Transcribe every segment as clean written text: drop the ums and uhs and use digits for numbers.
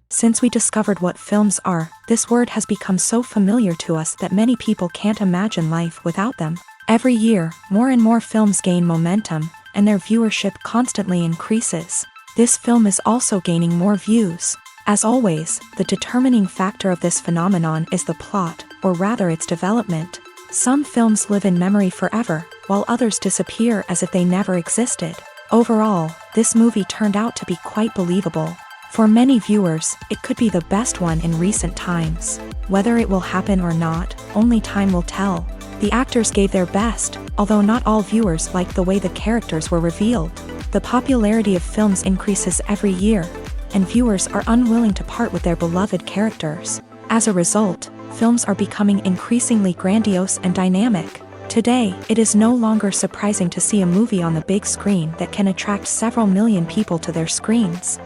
Since we discovered what films are, this word has become so familiar to us that many people can't imagine life without them. Every year, more and more films gain momentum, and their viewership constantly increases. This film is also gaining more views. As always, the determining factor of this phenomenon is the plot, or rather its development. Some films live in memory forever, while others disappear as if they never existed. Overall, this movie turned out to be quite believable. For many viewers, it could be the best one in recent times. Whether it will happen or not, only time will tell. The actors gave their best, although not all viewers liked the way the characters were revealed. The popularity of films increases every year, and viewers are unwilling to part with their beloved characters. As a result, films are becoming increasingly grandiose and dynamic. Today, it is no longer surprising to see a movie on the big screen that can attract several million people to their screens.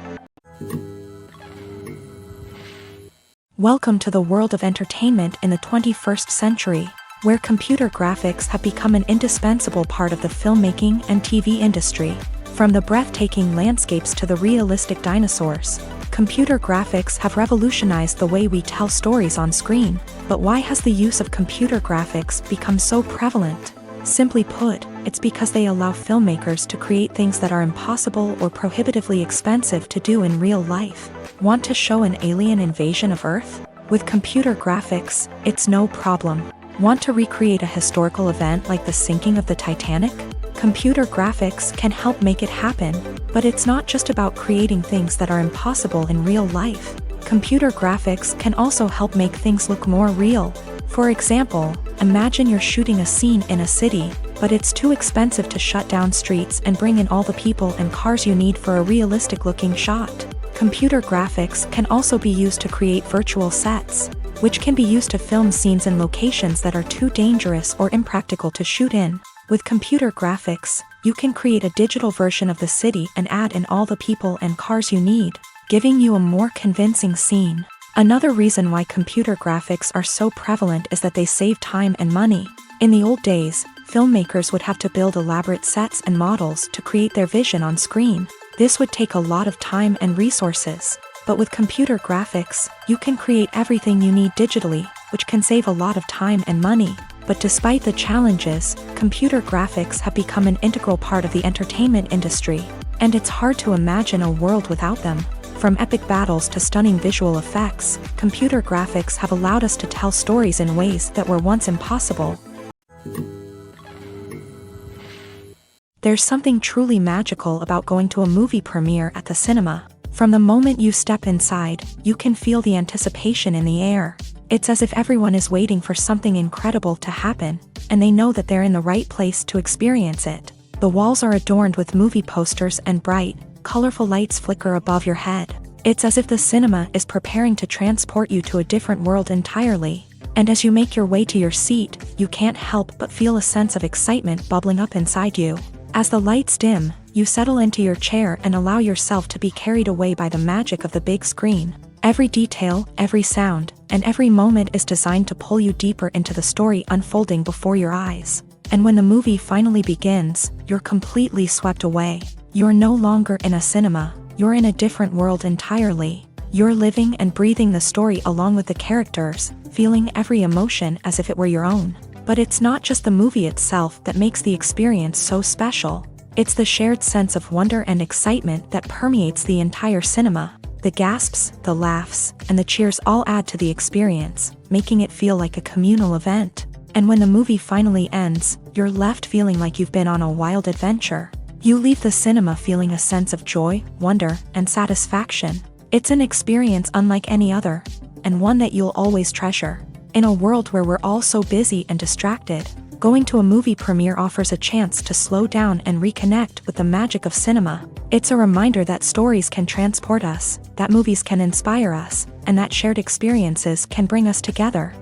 Welcome to the world of entertainment in the 21st century, where computer graphics have become an indispensable part of the filmmaking and TV industry. From the breathtaking landscapes to the realistic dinosaurs, computer graphics have revolutionized the way we tell stories on screen. But why has the use of computer graphics become so prevalent? Simply put, it's because they allow filmmakers to create things that are impossible or prohibitively expensive to do in real life. Want to show an alien invasion of Earth? With computer graphics, it's no problem. Want to recreate a historical event like the sinking of the Titanic? Computer graphics can help make it happen, but it's not just about creating things that are impossible in real life. Computer graphics can also help make things look more real. For example, imagine you're shooting a scene in a city, but it's too expensive to shut down streets and bring in all the people and cars you need for a realistic-looking shot. Computer graphics can also be used to create virtual sets, which can be used to film scenes in locations that are too dangerous or impractical to shoot in. With computer graphics, you can create a digital version of the city and add in all the people and cars you need, giving you a more convincing scene. Another reason why computer graphics are so prevalent is that they save time and money. In the old days, filmmakers would have to build elaborate sets and models to create their vision on screen. This would take a lot of time and resources. But with computer graphics, you can create everything you need digitally, which can save a lot of time and money. But despite the challenges, computer graphics have become an integral part of the entertainment industry, and it's hard to imagine a world without them. From epic battles to stunning visual effects, computer graphics have allowed us to tell stories in ways that were once impossible. There's something truly magical about going to a movie premiere at the cinema. From the moment you step inside, you can feel the anticipation in the air. It's as if everyone is waiting for something incredible to happen, and they know that they're in the right place to experience it. The walls are adorned with movie posters and bright, colorful lights flicker above your head. It's as if the cinema is preparing to transport you to a different world entirely. And as you make your way to your seat, you can't help but feel a sense of excitement bubbling up inside you. As the lights dim, you settle into your chair and allow yourself to be carried away by the magic of the big screen. Every detail, every sound, and every moment is designed to pull you deeper into the story unfolding before your eyes. And when the movie finally begins, you're completely swept away. You're no longer in a cinema, you're in a different world entirely. You're living and breathing the story along with the characters, feeling every emotion as if it were your own. But it's not just the movie itself that makes the experience so special. It's the shared sense of wonder and excitement that permeates the entire cinema. The gasps, the laughs, and the cheers all add to the experience, making it feel like a communal event. And when the movie finally ends, you're left feeling like you've been on a wild adventure. You leave the cinema feeling a sense of joy, wonder, and satisfaction. It's an experience unlike any other, and one that you'll always treasure. In a world where we're all so busy and distracted, going to a movie premiere offers a chance to slow down and reconnect with the magic of cinema. It's a reminder that stories can transport us, that movies can inspire us, and that shared experiences can bring us together.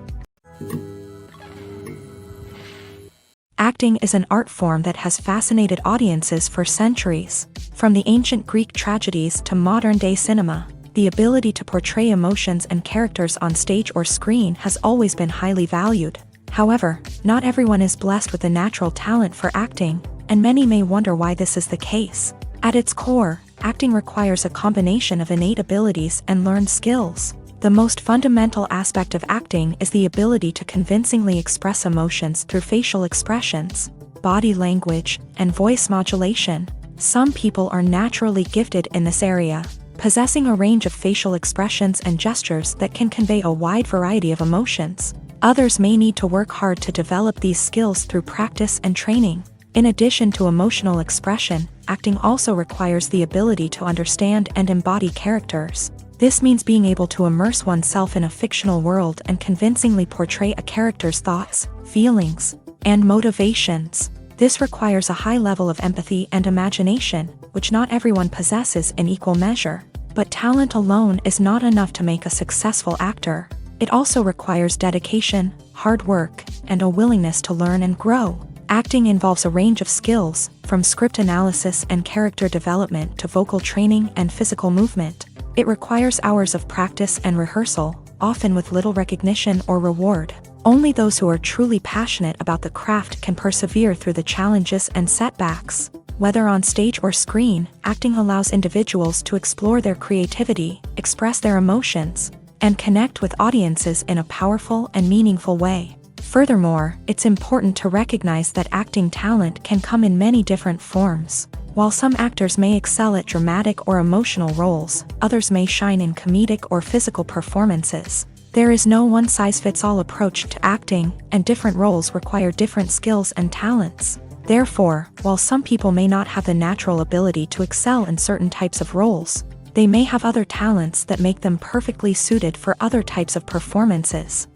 Acting is an art form that has fascinated audiences for centuries. From the ancient Greek tragedies to modern-day cinema, the ability to portray emotions and characters on stage or screen has always been highly valued. However, not everyone is blessed with the natural talent for acting, and many may wonder why this is the case. At its core, acting requires a combination of innate abilities and learned skills. The most fundamental aspect of acting is the ability to convincingly express emotions through facial expressions, body language, and voice modulation. Some people are naturally gifted in this area, possessing a range of facial expressions and gestures that can convey a wide variety of emotions. Others may need to work hard to develop these skills through practice and training. In addition to emotional expression, acting also requires the ability to understand and embody characters. This means being able to immerse oneself in a fictional world and convincingly portray a character's thoughts, feelings, and motivations. This requires a high level of empathy and imagination, which not everyone possesses in equal measure. But talent alone is not enough to make a successful actor. It also requires dedication, hard work, and a willingness to learn and grow. Acting involves a range of skills, from script analysis and character development to vocal training and physical movement. It requires hours of practice and rehearsal, often with little recognition or reward. Only those who are truly passionate about the craft can persevere through the challenges and setbacks. Whether on stage or screen, acting allows individuals to explore their creativity, express their emotions, and connect with audiences in a powerful and meaningful way. Furthermore, it's important to recognize that acting talent can come in many different forms. While some actors may excel at dramatic or emotional roles, others may shine in comedic or physical performances. There is no one-size-fits-all approach to acting, and different roles require different skills and talents. Therefore, while some people may not have the natural ability to excel in certain types of roles, they may have other talents that make them perfectly suited for other types of performances.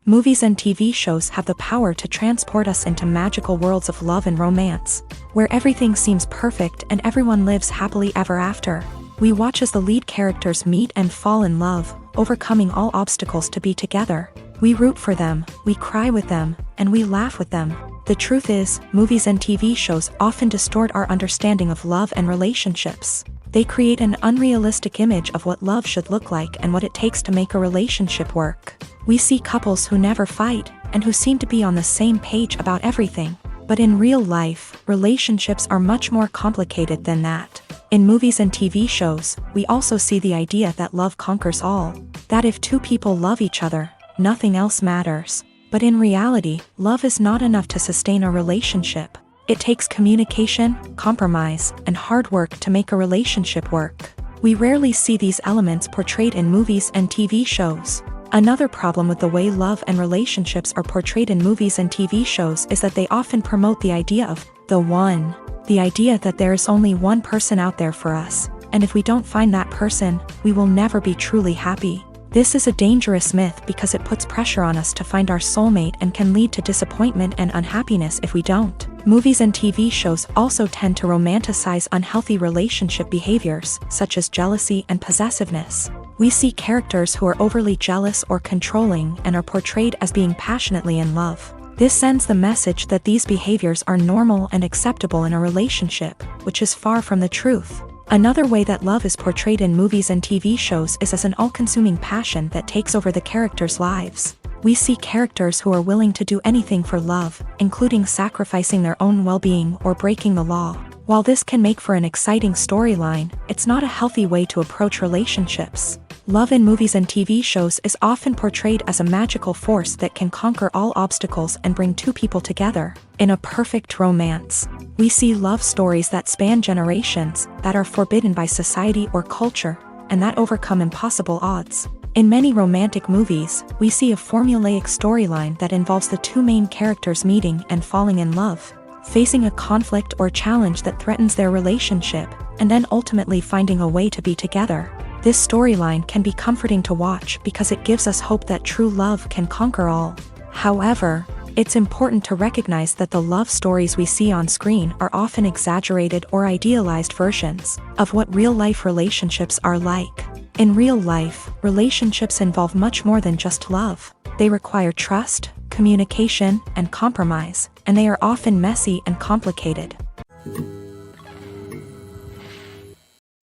Movies and TV shows have the power to transport us into magical worlds of love and romance, where everything seems perfect and everyone lives happily ever after. We watch as the lead characters meet and fall in love, overcoming all obstacles to be together. We root for them, we cry with them, and we laugh with them. The truth is, movies and TV shows often distort our understanding of love and relationships. They create an unrealistic image of what love should look like and what it takes to make a relationship work. We see couples who never fight, and who seem to be on the same page about everything. But in real life, relationships are much more complicated than that. In movies and TV shows, we also see the idea that love conquers all. That if two people love each other, nothing else matters. But in reality, love is not enough to sustain a relationship. It takes communication, compromise, and hard work to make a relationship work. We rarely see these elements portrayed in movies and TV shows. Another problem with the way love and relationships are portrayed in movies and TV shows is that they often promote the idea of the one. The idea that there is only one person out there for us, and if we don't find that person, we will never be truly happy. This is a dangerous myth because it puts pressure on us to find our soulmate and can lead to disappointment and unhappiness if we don't. Movies and TV shows also tend to romanticize unhealthy relationship behaviors, such as jealousy and possessiveness. We see characters who are overly jealous or controlling and are portrayed as being passionately in love. This sends the message that these behaviors are normal and acceptable in a relationship, which is far from the truth. Another way that love is portrayed in movies and TV shows is as an all-consuming passion that takes over the characters' lives. We see characters who are willing to do anything for love, including sacrificing their own well-being or breaking the law. While this can make for an exciting storyline, it's not a healthy way to approach relationships. Love in movies and TV shows is often portrayed as a magical force that can conquer all obstacles and bring two people together in a perfect romance. We see love stories that span generations, that are forbidden by society or culture, and that overcome impossible odds. In many romantic movies, we see a formulaic storyline that involves the two main characters meeting and falling in love, facing a conflict or challenge that threatens their relationship, and then ultimately finding a way to be together. This storyline can be comforting to watch because it gives us hope that true love can conquer all. However, it's important to recognize that the love stories we see on screen are often exaggerated or idealized versions of what real-life relationships are like. In real life, relationships involve much more than just love. They require trust, communication, and compromise, and they are often messy and complicated.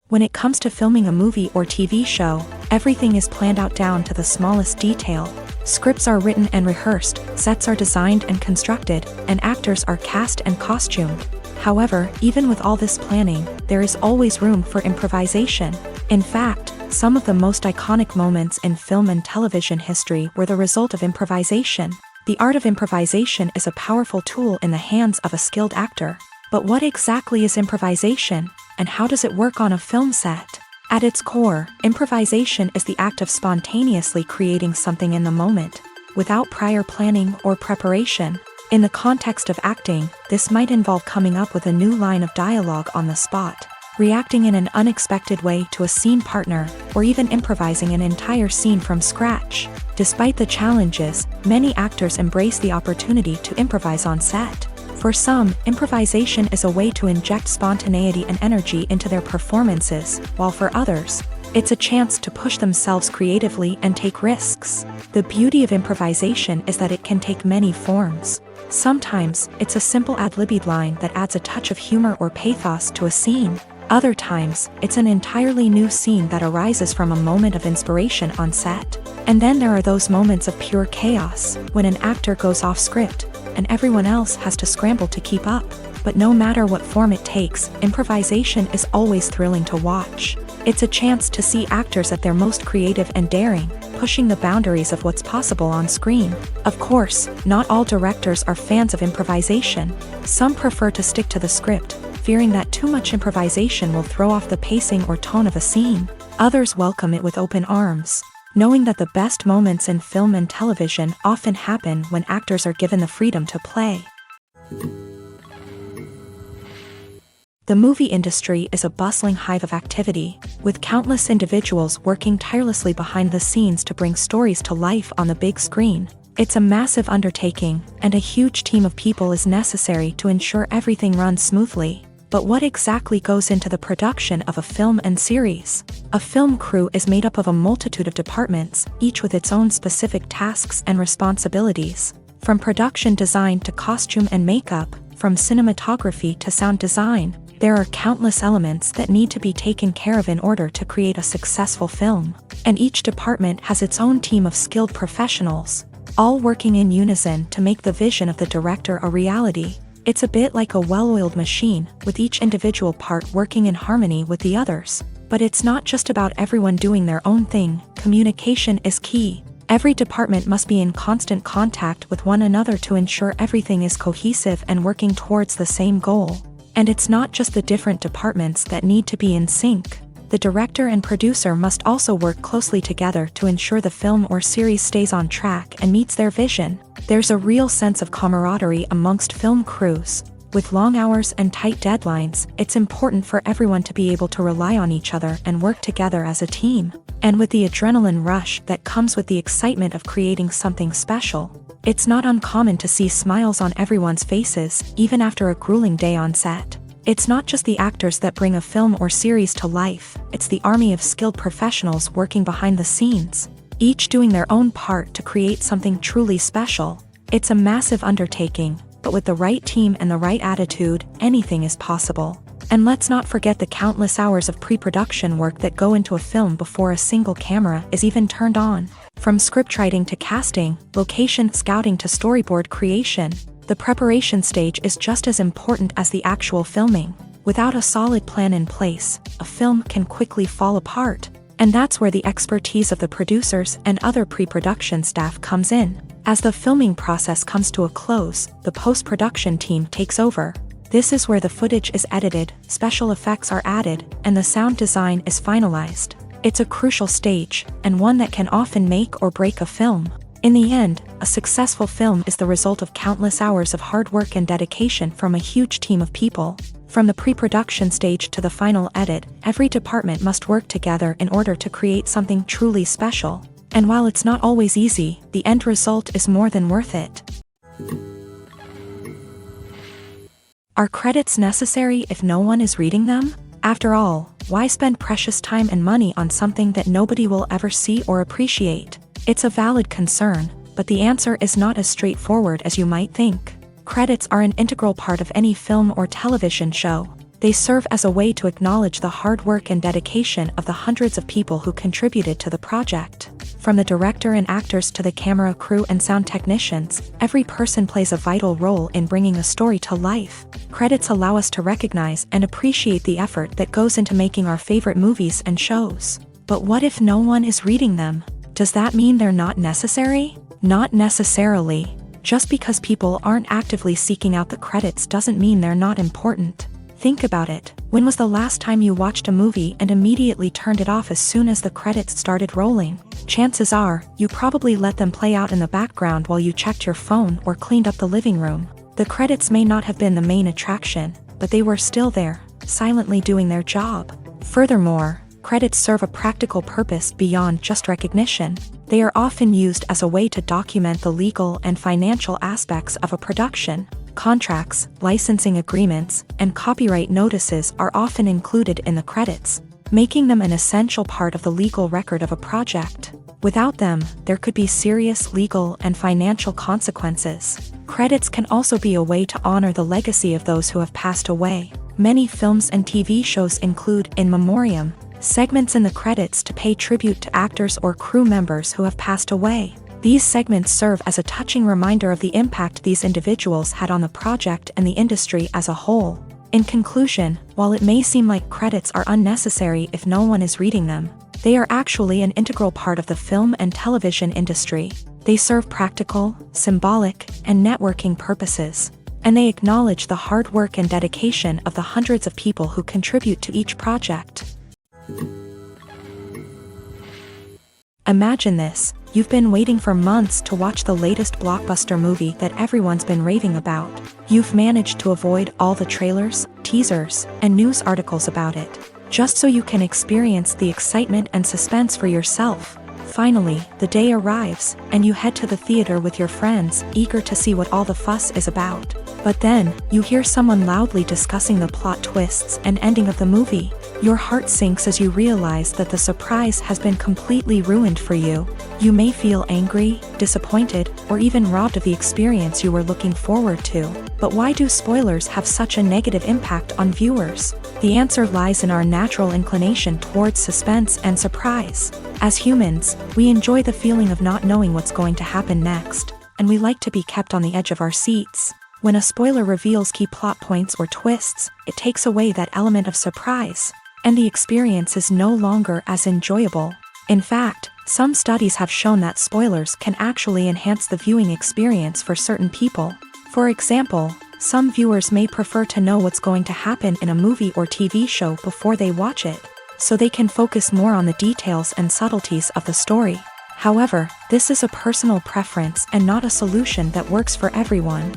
When it comes to filming a movie or TV show, everything is planned out down to the smallest detail. Scripts are written and rehearsed, sets are designed and constructed, and actors are cast and costumed. However, even with all this planning, there is always room for improvisation. In fact, some of the most iconic moments in film and television history were the result of improvisation. The art of improvisation is a powerful tool in the hands of a skilled actor. But what exactly is improvisation, and how does it work on a film set? At its core, improvisation is the act of spontaneously creating something in the moment, without prior planning or preparation. In the context of acting, this might involve coming up with a new line of dialogue on the spot, reacting in an unexpected way to a scene partner, or even improvising an entire scene from scratch. Despite the challenges, many actors embrace the opportunity to improvise on set. For some, improvisation is a way to inject spontaneity and energy into their performances, while for others, it's a chance to push themselves creatively and take risks. The beauty of improvisation is that it can take many forms. Sometimes, it's a simple ad-libbed line that adds a touch of humor or pathos to a scene. Other times, it's an entirely new scene that arises from a moment of inspiration on set. And then there are those moments of pure chaos, when an actor goes off script, and everyone else has to scramble to keep up. But no matter what form it takes, improvisation is always thrilling to watch. It's a chance to see actors at their most creative and daring, pushing the boundaries of what's possible on screen. Of course, not all directors are fans of improvisation. Some prefer to stick to the script, fearing that too much improvisation will throw off the pacing or tone of a scene. Others welcome it with open arms, knowing that the best moments in film and television often happen when actors are given the freedom to play. The movie industry is a bustling hive of activity, with countless individuals working tirelessly behind the scenes to bring stories to life on the big screen. It's a massive undertaking, and a huge team of people is necessary to ensure everything runs smoothly. But what exactly goes into the production of a film and series? A film crew is made up of a multitude of departments, each with its own specific tasks and responsibilities. From production design to costume and makeup, from cinematography to sound design, there are countless elements that need to be taken care of in order to create a successful film. And each department has its own team of skilled professionals, all working in unison to make the vision of the director a reality. It's a bit like a well-oiled machine, with each individual part working in harmony with the others. But it's not just about everyone doing their own thing. Communication is key. Every department must be in constant contact with one another to ensure everything is cohesive and working towards the same goal. And it's not just the different departments that need to be in sync. The director and producer must also work closely together to ensure the film or series stays on track and meets their vision. There's a real sense of camaraderie amongst film crews. With long hours and tight deadlines, it's important for everyone to be able to rely on each other and work together as a team. And with the adrenaline rush that comes with the excitement of creating something special, it's not uncommon to see smiles on everyone's faces, even after a grueling day on set. It's not just the actors that bring a film or series to life, it's the army of skilled professionals working behind the scenes, each doing their own part to create something truly special. It's a massive undertaking, but with the right team and the right attitude, anything is possible. And let's not forget the countless hours of pre-production work that go into a film before a single camera is even turned on. From scriptwriting to casting, location scouting to storyboard creation, the preparation stage is just as important as the actual filming. Without a solid plan in place, a film can quickly fall apart. And that's where the expertise of the producers and other pre-production staff comes in. As the filming process comes to a close, the post-production team takes over. This is where the footage is edited, special effects are added, and the sound design is finalized. It's a crucial stage, and one that can often make or break a film. In the end, a successful film is the result of countless hours of hard work and dedication from a huge team of people. From the pre-production stage to the final edit, every department must work together in order to create something truly special. And while it's not always easy, the end result is more than worth it. Are credits necessary if no one is reading them? After all, why spend precious time and money on something that nobody will ever see or appreciate? It's a valid concern, but the answer is not as straightforward as you might think. Credits are an integral part of any film or television show. They serve as a way to acknowledge the hard work and dedication of the hundreds of people who contributed to the project. From the director and actors to the camera crew and sound technicians, every person plays a vital role in bringing a story to life. Credits allow us to recognize and appreciate the effort that goes into making our favorite movies and shows. But what if no one is reading them? Does that mean they're not necessary? Not necessarily. Just because people aren't actively seeking out the credits doesn't mean they're not important. Think about it. When was the last time you watched a movie and immediately turned it off as soon as the credits started rolling? Chances are, you probably let them play out in the background while you checked your phone or cleaned up the living room. The credits may not have been the main attraction, but they were still there, silently doing their job. Furthermore, credits serve a practical purpose beyond just recognition. They are often used as a way to document the legal and financial aspects of a production. Contracts, licensing agreements, and copyright notices are often included in the credits, making them an essential part of the legal record of a project. Without them, there could be serious legal and financial consequences. Credits can also be a way to honor the legacy of those who have passed away. Many films and TV shows include in memoriam segments in the credits to pay tribute to actors or crew members who have passed away. These segments serve as a touching reminder of the impact these individuals had on the project and the industry as a whole. In conclusion, while it may seem like credits are unnecessary if no one is reading them, they are actually an integral part of the film and television industry. They serve practical, symbolic, and networking purposes, and they acknowledge the hard work and dedication of the hundreds of people who contribute to each project. Imagine this. You've been waiting for months to watch the latest blockbuster movie that everyone's been raving about. You've managed to avoid all the trailers, teasers, and news articles about it, just so you can experience the excitement and suspense for yourself. Finally, the day arrives, and you head to the theater with your friends, eager to see what all the fuss is about. But then, you hear someone loudly discussing the plot twists and ending of the movie. Your heart sinks as you realize that the surprise has been completely ruined for you. You may feel angry, disappointed, or even robbed of the experience you were looking forward to. But why do spoilers have such a negative impact on viewers? The answer lies in our natural inclination towards suspense and surprise. As humans, we enjoy the feeling of not knowing what's going to happen next, and we like to be kept on the edge of our seats. When a spoiler reveals key plot points or twists, it takes away that element of surprise, and the experience is no longer as enjoyable. In fact, some studies have shown that spoilers can actually enhance the viewing experience for certain people. For example, some viewers may prefer to know what's going to happen in a movie or TV show before they watch it, so they can focus more on the details and subtleties of the story. However, this is a personal preference and not a solution that works for everyone.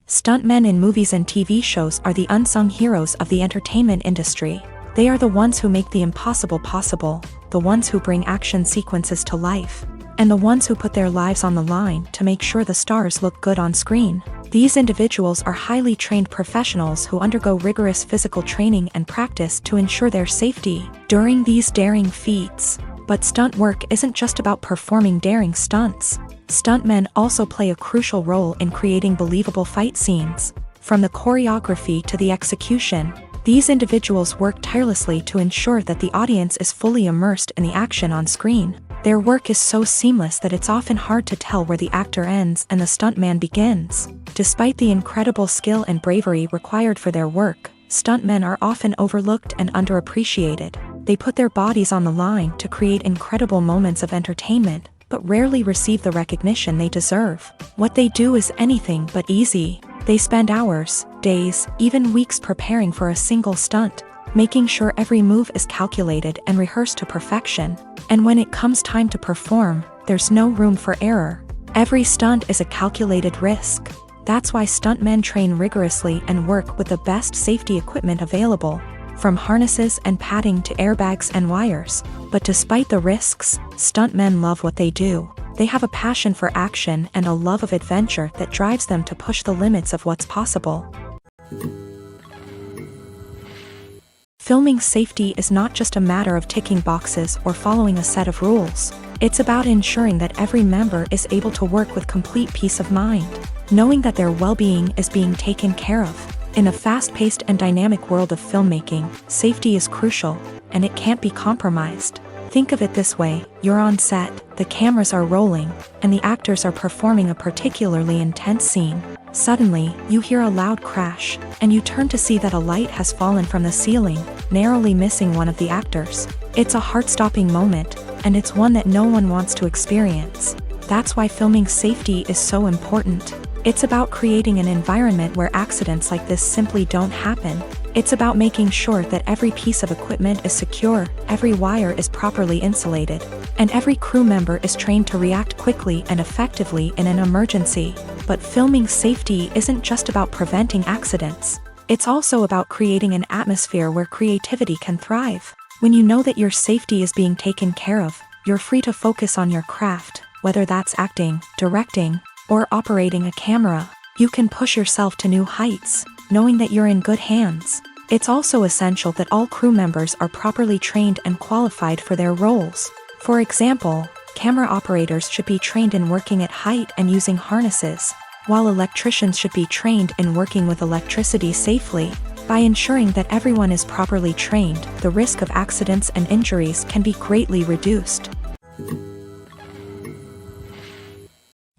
Stuntmen in movies and TV shows are the unsung heroes of the entertainment industry. They are the ones who make the impossible possible, the ones who bring action sequences to life, and the ones who put their lives on the line to make sure the stars look good on screen. These individuals are highly trained professionals who undergo rigorous physical training and practice to ensure their safety during these daring feats. But stunt work isn't just about performing daring stunts. Stuntmen also play a crucial role in creating believable fight scenes. From the choreography to the execution, these individuals work tirelessly to ensure that the audience is fully immersed in the action on screen. Their work is so seamless that it's often hard to tell where the actor ends and the stuntman begins. Despite the incredible skill and bravery required for their work, stuntmen are often overlooked and underappreciated. They put their bodies on the line to create incredible moments of entertainment, but rarely receive the recognition they deserve. What they do is anything but easy. They spend hours, days, even weeks preparing for a single stunt, making sure every move is calculated and rehearsed to perfection. And when it comes time to perform, there's no room for error. Every stunt is a calculated risk. That's why stuntmen train rigorously and work with the best safety equipment available, from harnesses and padding to airbags and wires. But despite the risks, stuntmen love what they do. They have a passion for action and a love of adventure that drives them to push the limits of what's possible. Filming safety is not just a matter of ticking boxes or following a set of rules. It's about ensuring that every member is able to work with complete peace of mind, knowing that their well-being is being taken care of. In a fast-paced and dynamic world of filmmaking, safety is crucial, and it can't be compromised. Think of it this way: you're on set, the cameras are rolling, and the actors are performing a particularly intense scene. Suddenly, you hear a loud crash, and you turn to see that a light has fallen from the ceiling, narrowly missing one of the actors. It's a heart-stopping moment, and it's one that no one wants to experience. That's why filming safety is so important. It's about creating an environment where accidents like this simply don't happen. It's about making sure that every piece of equipment is secure, every wire is properly insulated, and every crew member is trained to react quickly and effectively in an emergency. But filming safety isn't just about preventing accidents. It's also about creating an atmosphere where creativity can thrive. When you know that your safety is being taken care of, you're free to focus on your craft, whether that's acting, directing, or operating a camera. You can push yourself to new heights, knowing that you're in good hands. It's also essential that all crew members are properly trained and qualified for their roles. For example, camera operators should be trained in working at height and using harnesses, while electricians should be trained in working with electricity safely. By ensuring that everyone is properly trained, the risk of accidents and injuries can be greatly reduced.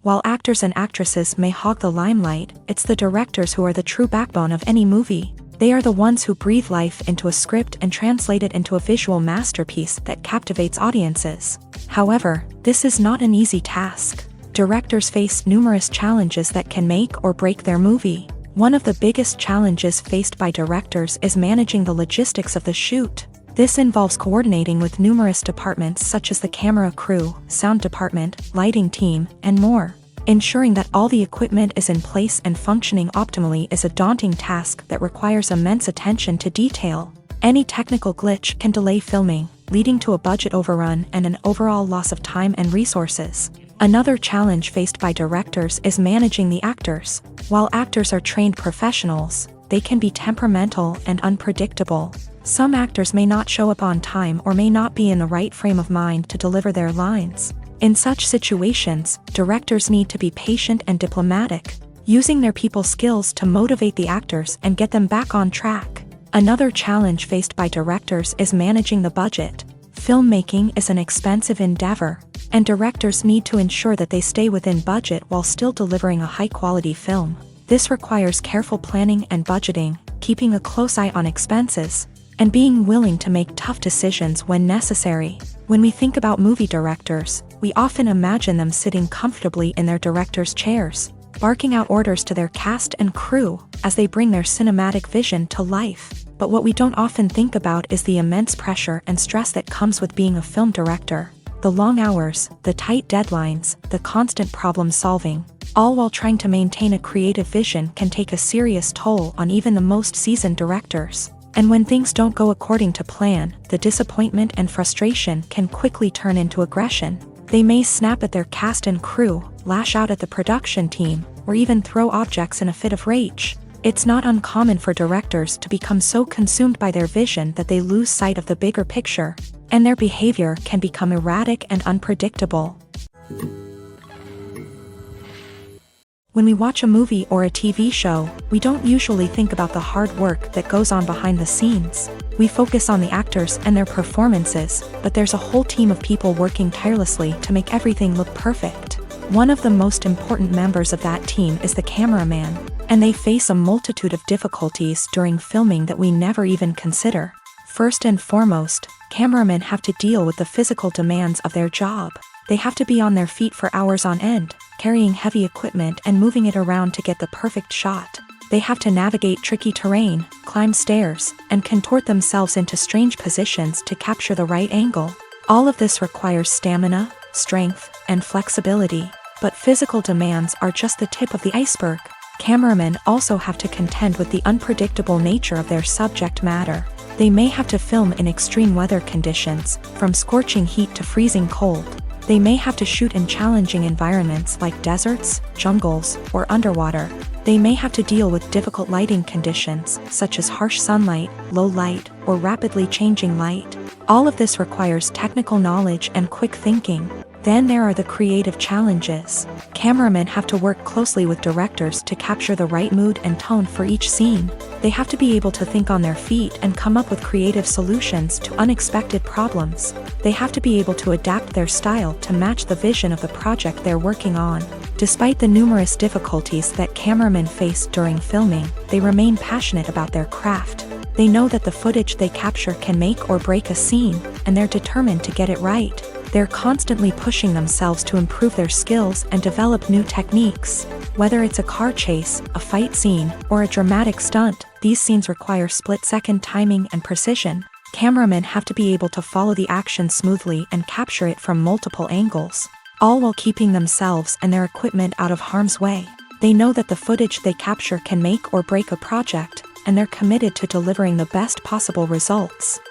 While actors and actresses may hog the limelight, it's the directors who are the true backbone of any movie. They are the ones who breathe life into a script and translate it into a visual masterpiece that captivates audiences. However, this is not an easy task. Directors face numerous challenges that can make or break their movie. One of the biggest challenges faced by directors is managing the logistics of the shoot. This involves coordinating with numerous departments such as the camera crew, sound department, lighting team, and more. Ensuring that all the equipment is in place and functioning optimally is a daunting task that requires immense attention to detail. Any technical glitch can delay filming, leading to a budget overrun and an overall loss of time and resources. Another challenge faced by directors is managing the actors. While actors are trained professionals, they can be temperamental and unpredictable. Some actors may not show up on time or may not be in the right frame of mind to deliver their lines. In such situations, directors need to be patient and diplomatic, using their people skills to motivate the actors and get them back on track. Another challenge faced by directors is managing the budget. Filmmaking is an expensive endeavor, and directors need to ensure that they stay within budget while still delivering a high-quality film. This requires careful planning and budgeting, keeping a close eye on expenses, and being willing to make tough decisions when necessary. When we think about movie directors, we often imagine them sitting comfortably in their director's chairs, barking out orders to their cast and crew as they bring their cinematic vision to life. But what we don't often think about is the immense pressure and stress that comes with being a film director. The long hours, the tight deadlines, the constant problem solving, all while trying to maintain a creative vision can take a serious toll on even the most seasoned directors. And when things don't go according to plan, the disappointment and frustration can quickly turn into aggression. They may snap at their cast and crew, lash out at the production team, or even throw objects in a fit of rage. It's not uncommon for directors to become so consumed by their vision that they lose sight of the bigger picture, and their behavior can become erratic and unpredictable. When we watch a movie or a TV show, we don't usually think about the hard work that goes on behind the scenes. We focus on the actors and their performances, but there's a whole team of people working tirelessly to make everything look perfect. One of the most important members of that team is the cameraman, and they face a multitude of difficulties during filming that we never even consider. First and foremost, cameramen have to deal with the physical demands of their job. They have to be on their feet for hours on end, carrying heavy equipment and moving it around to get the perfect shot. They have to navigate tricky terrain, climb stairs, and contort themselves into strange positions to capture the right angle. All of this requires stamina, strength, and flexibility. But physical demands are just the tip of the iceberg. Cameramen also have to contend with the unpredictable nature of their subject matter. They may have to film in extreme weather conditions, from scorching heat to freezing cold. They may have to shoot in challenging environments like deserts, jungles, or underwater. They may have to deal with difficult lighting conditions, such as harsh sunlight, low light, or rapidly changing light. All of this requires technical knowledge and quick thinking. Then there are the creative challenges. Cameramen have to work closely with directors to capture the right mood and tone for each scene. They have to be able to think on their feet and come up with creative solutions to unexpected problems. They have to be able to adapt their style to match the vision of the project they're working on. Despite the numerous difficulties that cameramen face during filming, they remain passionate about their craft. They know that the footage they capture can make or break a scene, and they're determined to get it right. They're constantly pushing themselves to improve their skills and develop new techniques. Whether it's a car chase, a fight scene, or a dramatic stunt, these scenes require split-second timing and precision. Cameramen have to be able to follow the action smoothly and capture it from multiple angles, all while keeping themselves and their equipment out of harm's way. They know that the footage they capture can make or break a project, and they're committed to delivering the best possible results.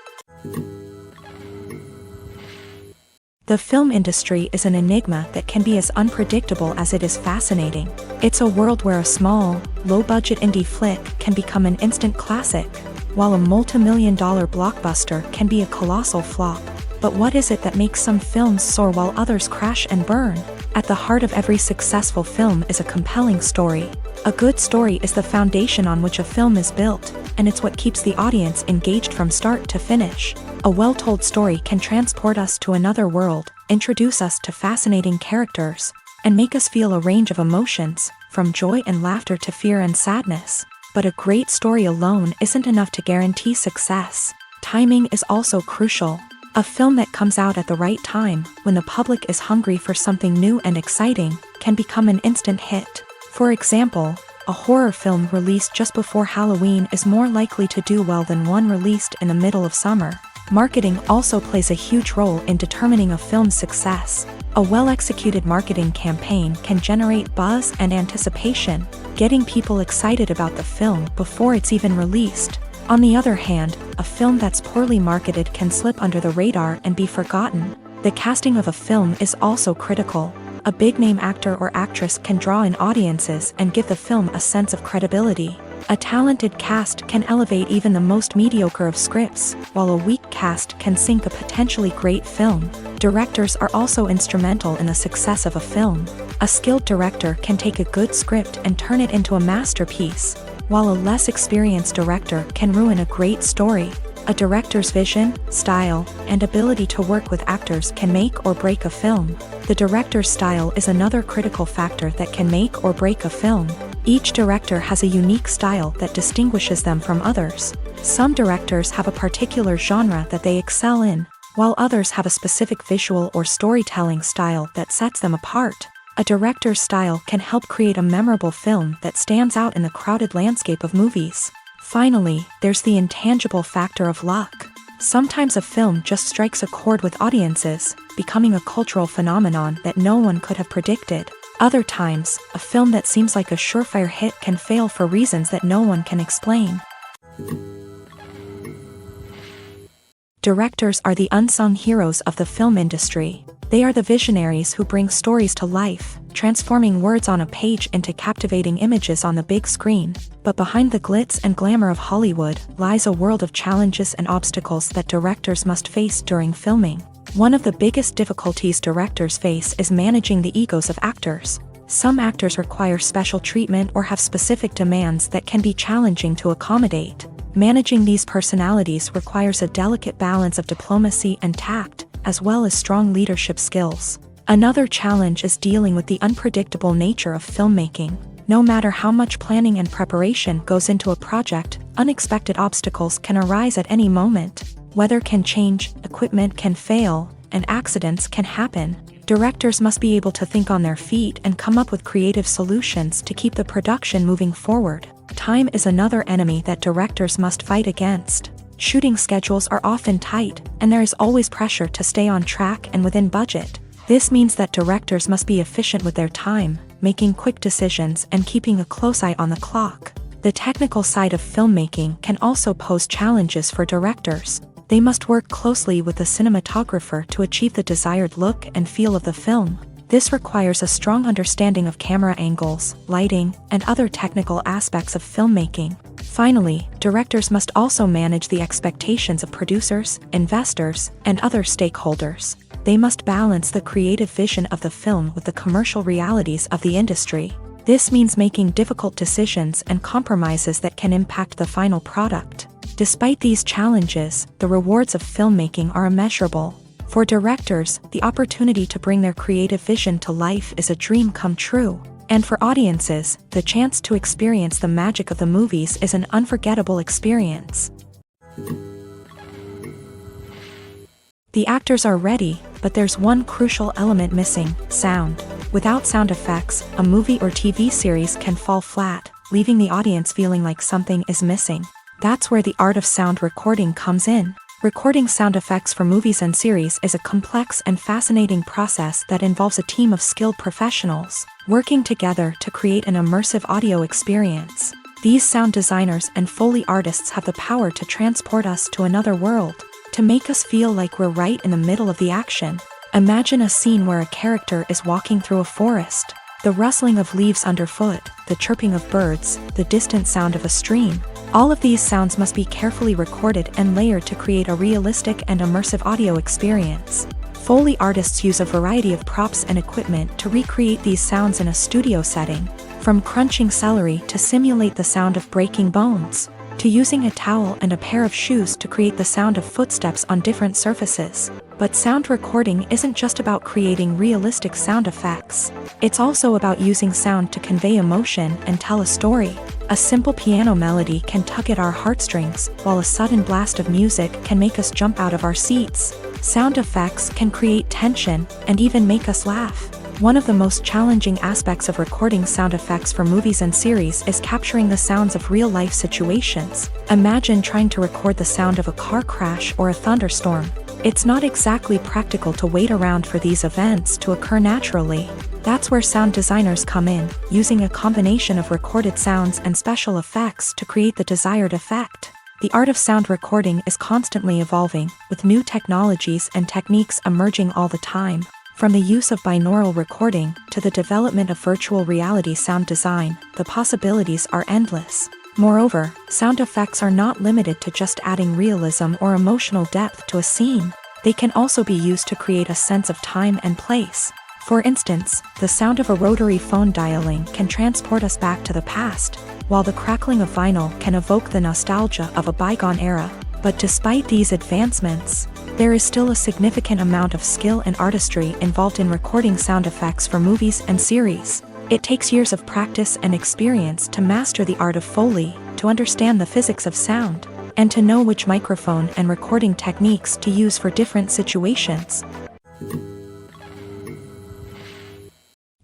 The film industry is an enigma that can be as unpredictable as it is fascinating. It's a world where a small, low-budget indie flick can become an instant classic, while a multi-million-dollar blockbuster can be a colossal flop. But what is it that makes some films soar while others crash and burn? At the heart of every successful film is a compelling story. A good story is the foundation on which a film is built, and it's what keeps the audience engaged from start to finish. A well-told story can transport us to another world, introduce us to fascinating characters, and make us feel a range of emotions, from joy and laughter to fear and sadness. But a great story alone isn't enough to guarantee success. Timing is also crucial. A film that comes out at the right time, when the public is hungry for something new and exciting, can become an instant hit. For example, a horror film released just before Halloween is more likely to do well than one released in the middle of summer. Marketing also plays a huge role in determining a film's success. A well-executed marketing campaign can generate buzz and anticipation, getting people excited about the film before it's even released. On the other hand, a film that's poorly marketed can slip under the radar and be forgotten. The casting of a film is also critical. A big-name actor or actress can draw in audiences and give the film a sense of credibility. A talented cast can elevate even the most mediocre of scripts, while a weak cast can sink a potentially great film. Directors are also instrumental in the success of a film. A skilled director can take a good script and turn it into a masterpiece, while a less experienced director can ruin a great story. A director's vision, style, and ability to work with actors can make or break a film. The director's style is another critical factor that can make or break a film. Each director has a unique style that distinguishes them from others. Some directors have a particular genre that they excel in, while others have a specific visual or storytelling style that sets them apart. A director's style can help create a memorable film that stands out in the crowded landscape of movies. Finally, there's the intangible factor of luck. Sometimes a film just strikes a chord with audiences, becoming a cultural phenomenon that no one could have predicted. Other times, a film that seems like a surefire hit can fail for reasons that no one can explain. Directors are the unsung heroes of the film industry. They are the visionaries who bring stories to life, transforming words on a page into captivating images on the big screen. But behind the glitz and glamour of Hollywood lies a world of challenges and obstacles that directors must face during filming. One of the biggest difficulties directors face is managing the egos of actors. Some actors require special treatment or have specific demands that can be challenging to accommodate. Managing these personalities requires a delicate balance of diplomacy and tact, as well as strong leadership skills. Another challenge is dealing with the unpredictable nature of filmmaking. No matter how much planning and preparation goes into a project, unexpected obstacles can arise at any moment. Weather can change, equipment can fail, and accidents can happen. Directors must be able to think on their feet and come up with creative solutions to keep the production moving forward. Time is another enemy that directors must fight against. Shooting schedules are often tight, and there is always pressure to stay on track and within budget. This means that directors must be efficient with their time, making quick decisions and keeping a close eye on the clock. The technical side of filmmaking can also pose challenges for directors. They must work closely with the cinematographer to achieve the desired look and feel of the film. This requires a strong understanding of camera angles, lighting, and other technical aspects of filmmaking. Finally, directors must also manage the expectations of producers, investors, and other stakeholders. they must balance the creative vision of the film with the commercial realities of the industry. This means making difficult decisions and compromises that can impact the final product. Despite these challenges, the rewards of filmmaking are immeasurable. For directors, the opportunity to bring their creative vision to life is a dream come true. And for audiences, the chance to experience the magic of the movies is an unforgettable experience. The actors are ready, but there's one crucial element missing: sound. Without sound effects, a movie or TV series can fall flat, leaving the audience feeling like something is missing. That's where the art of sound recording comes in. Recording sound effects for movies and series is a complex and fascinating process that involves a team of skilled professionals working together to create an immersive audio experience. These sound designers and Foley artists have the power to transport us to another world, to make us feel like we're right in the middle of the action. Imagine a scene where a character is walking through a forest. The rustling of leaves underfoot, the chirping of birds, the distant sound of a stream. All of these sounds must be carefully recorded and layered to create a realistic and immersive audio experience. Foley artists use a variety of props and equipment to recreate these sounds in a studio setting, from crunching celery to simulate the sound of breaking bones, to using a towel and a pair of shoes to create the sound of footsteps on different surfaces. But sound recording isn't just about creating realistic sound effects. It's also about using sound to convey emotion and tell a story. A simple piano melody can tug at our heartstrings, while a sudden blast of music can make us jump out of our seats. Sound effects can create tension and even make us laugh. One of the most challenging aspects of recording sound effects for movies and series is capturing the sounds of real-life situations. Imagine trying to record the sound of a car crash or a thunderstorm. It's not exactly practical to wait around for these events to occur naturally. That's where sound designers come in, using a combination of recorded sounds and special effects to create the desired effect. The art of sound recording is constantly evolving, with new technologies and techniques emerging all the time. From the use of binaural recording to the development of virtual reality sound design, the possibilities are endless. Moreover, sound effects are not limited to just adding realism or emotional depth to a scene. They can also be used to create a sense of time and place. For instance, the sound of a rotary phone dialing can transport us back to the past, while the crackling of vinyl can evoke the nostalgia of a bygone era. But despite these advancements, there is still a significant amount of skill and artistry involved in recording sound effects for movies and series. It takes years of practice and experience to master the art of Foley, to understand the physics of sound, and to know which microphone and recording techniques to use for different situations.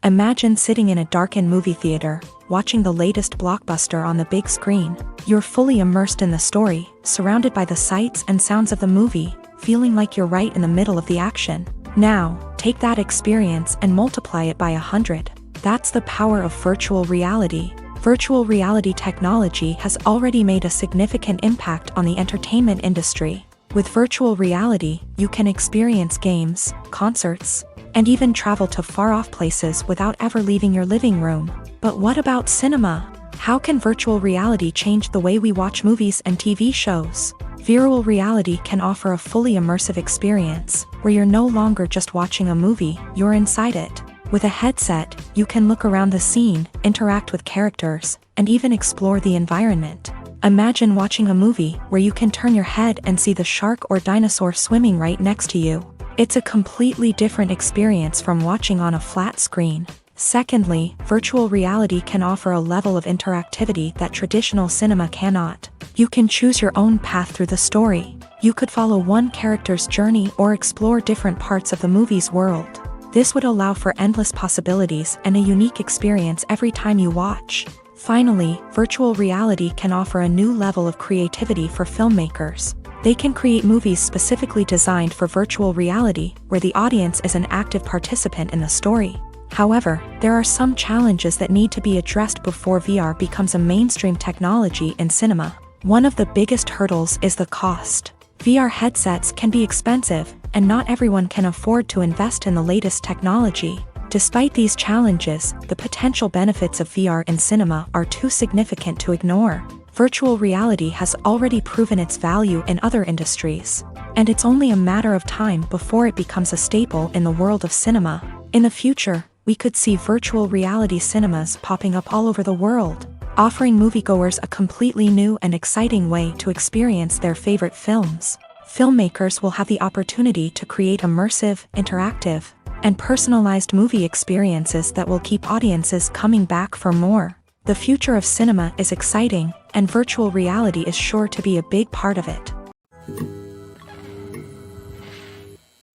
Imagine sitting in a darkened movie theater, watching the latest blockbuster on the big screen. You're fully immersed in the story, surrounded by the sights and sounds of the movie, feeling like you're right in the middle of the action. Now, take that experience and multiply it by 100. That's the power of virtual reality. Virtual reality technology has already made a significant impact on the entertainment industry. With virtual reality, you can experience games, concerts, and even travel to far-off places without ever leaving your living room. But what about cinema? How can virtual reality change the way we watch movies and TV shows? Virtual reality can offer a fully immersive experience, where you're no longer just watching a movie, you're inside it. With a headset, you can look around the scene, interact with characters, and even explore the environment. Imagine watching a movie where you can turn your head and see the shark or dinosaur swimming right next to you. It's a completely different experience from watching on a flat screen. Secondly, virtual reality can offer a level of interactivity that traditional cinema cannot. You can choose your own path through the story. You could follow one character's journey or explore different parts of the movie's world. This would allow for endless possibilities and a unique experience every time you watch. Finally, virtual reality can offer a new level of creativity for filmmakers. They can create movies specifically designed for virtual reality, where the audience is an active participant in the story. However, there are some challenges that need to be addressed before VR becomes a mainstream technology in cinema. One of the biggest hurdles is the cost. VR headsets can be expensive, and not everyone can afford to invest in the latest technology. Despite these challenges, the potential benefits of VR in cinema are too significant to ignore. Virtual reality has already proven its value in other industries, and it's only a matter of time before it becomes a staple in the world of cinema. In the future, we could see virtual reality cinemas popping up all over the world, offering moviegoers a completely new and exciting way to experience their favorite films. Filmmakers will have the opportunity to create immersive, interactive, and personalized movie experiences that will keep audiences coming back for more. The future of cinema is exciting, and virtual reality is sure to be a big part of it.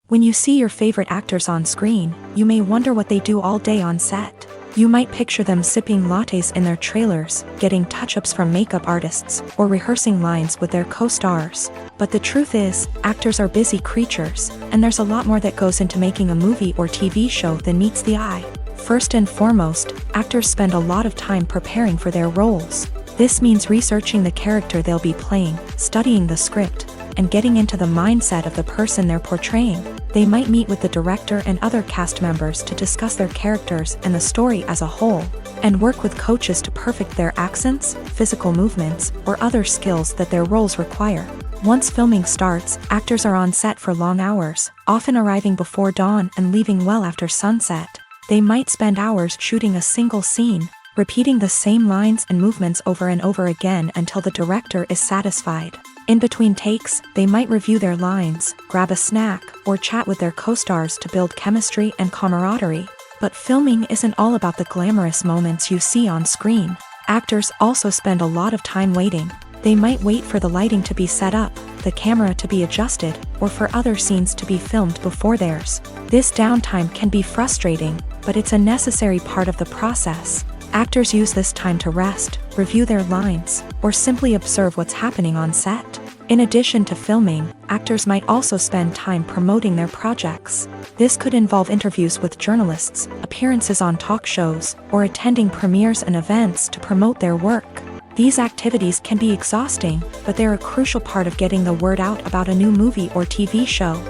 When you see your favorite actors on screen, you may wonder what they do all day on set. You might picture them sipping lattes in their trailers, getting touch-ups from makeup artists, or rehearsing lines with their co-stars. But the truth is, actors are busy creatures, and there's a lot more that goes into making a movie or TV show than meets the eye. First and foremost, actors spend a lot of time preparing for their roles. This means researching the character they'll be playing, studying the script, and getting into the mindset of the person they're portraying. They might meet with the director and other cast members to discuss their characters and the story as a whole, and work with coaches to perfect their accents, physical movements, or other skills that their roles require. Once filming starts, actors are on set for long hours, often arriving before dawn and leaving well after sunset. They might spend hours shooting a single scene, repeating the same lines and movements over and over again until the director is satisfied. In between takes, they might review their lines, grab a snack, or chat with their co-stars to build chemistry and camaraderie. But filming isn't all about the glamorous moments you see on screen. Actors also spend a lot of time waiting. They might wait for the lighting to be set up, the camera to be adjusted, or for other scenes to be filmed before theirs. This downtime can be frustrating, but it's a necessary part of the process. Actors use this time to rest, review their lines, or simply observe what's happening on set. In addition to filming, actors might also spend time promoting their projects. This could involve interviews with journalists, appearances on talk shows, or attending premieres and events to promote their work. These activities can be exhausting, but they're a crucial part of getting the word out about a new movie or TV show.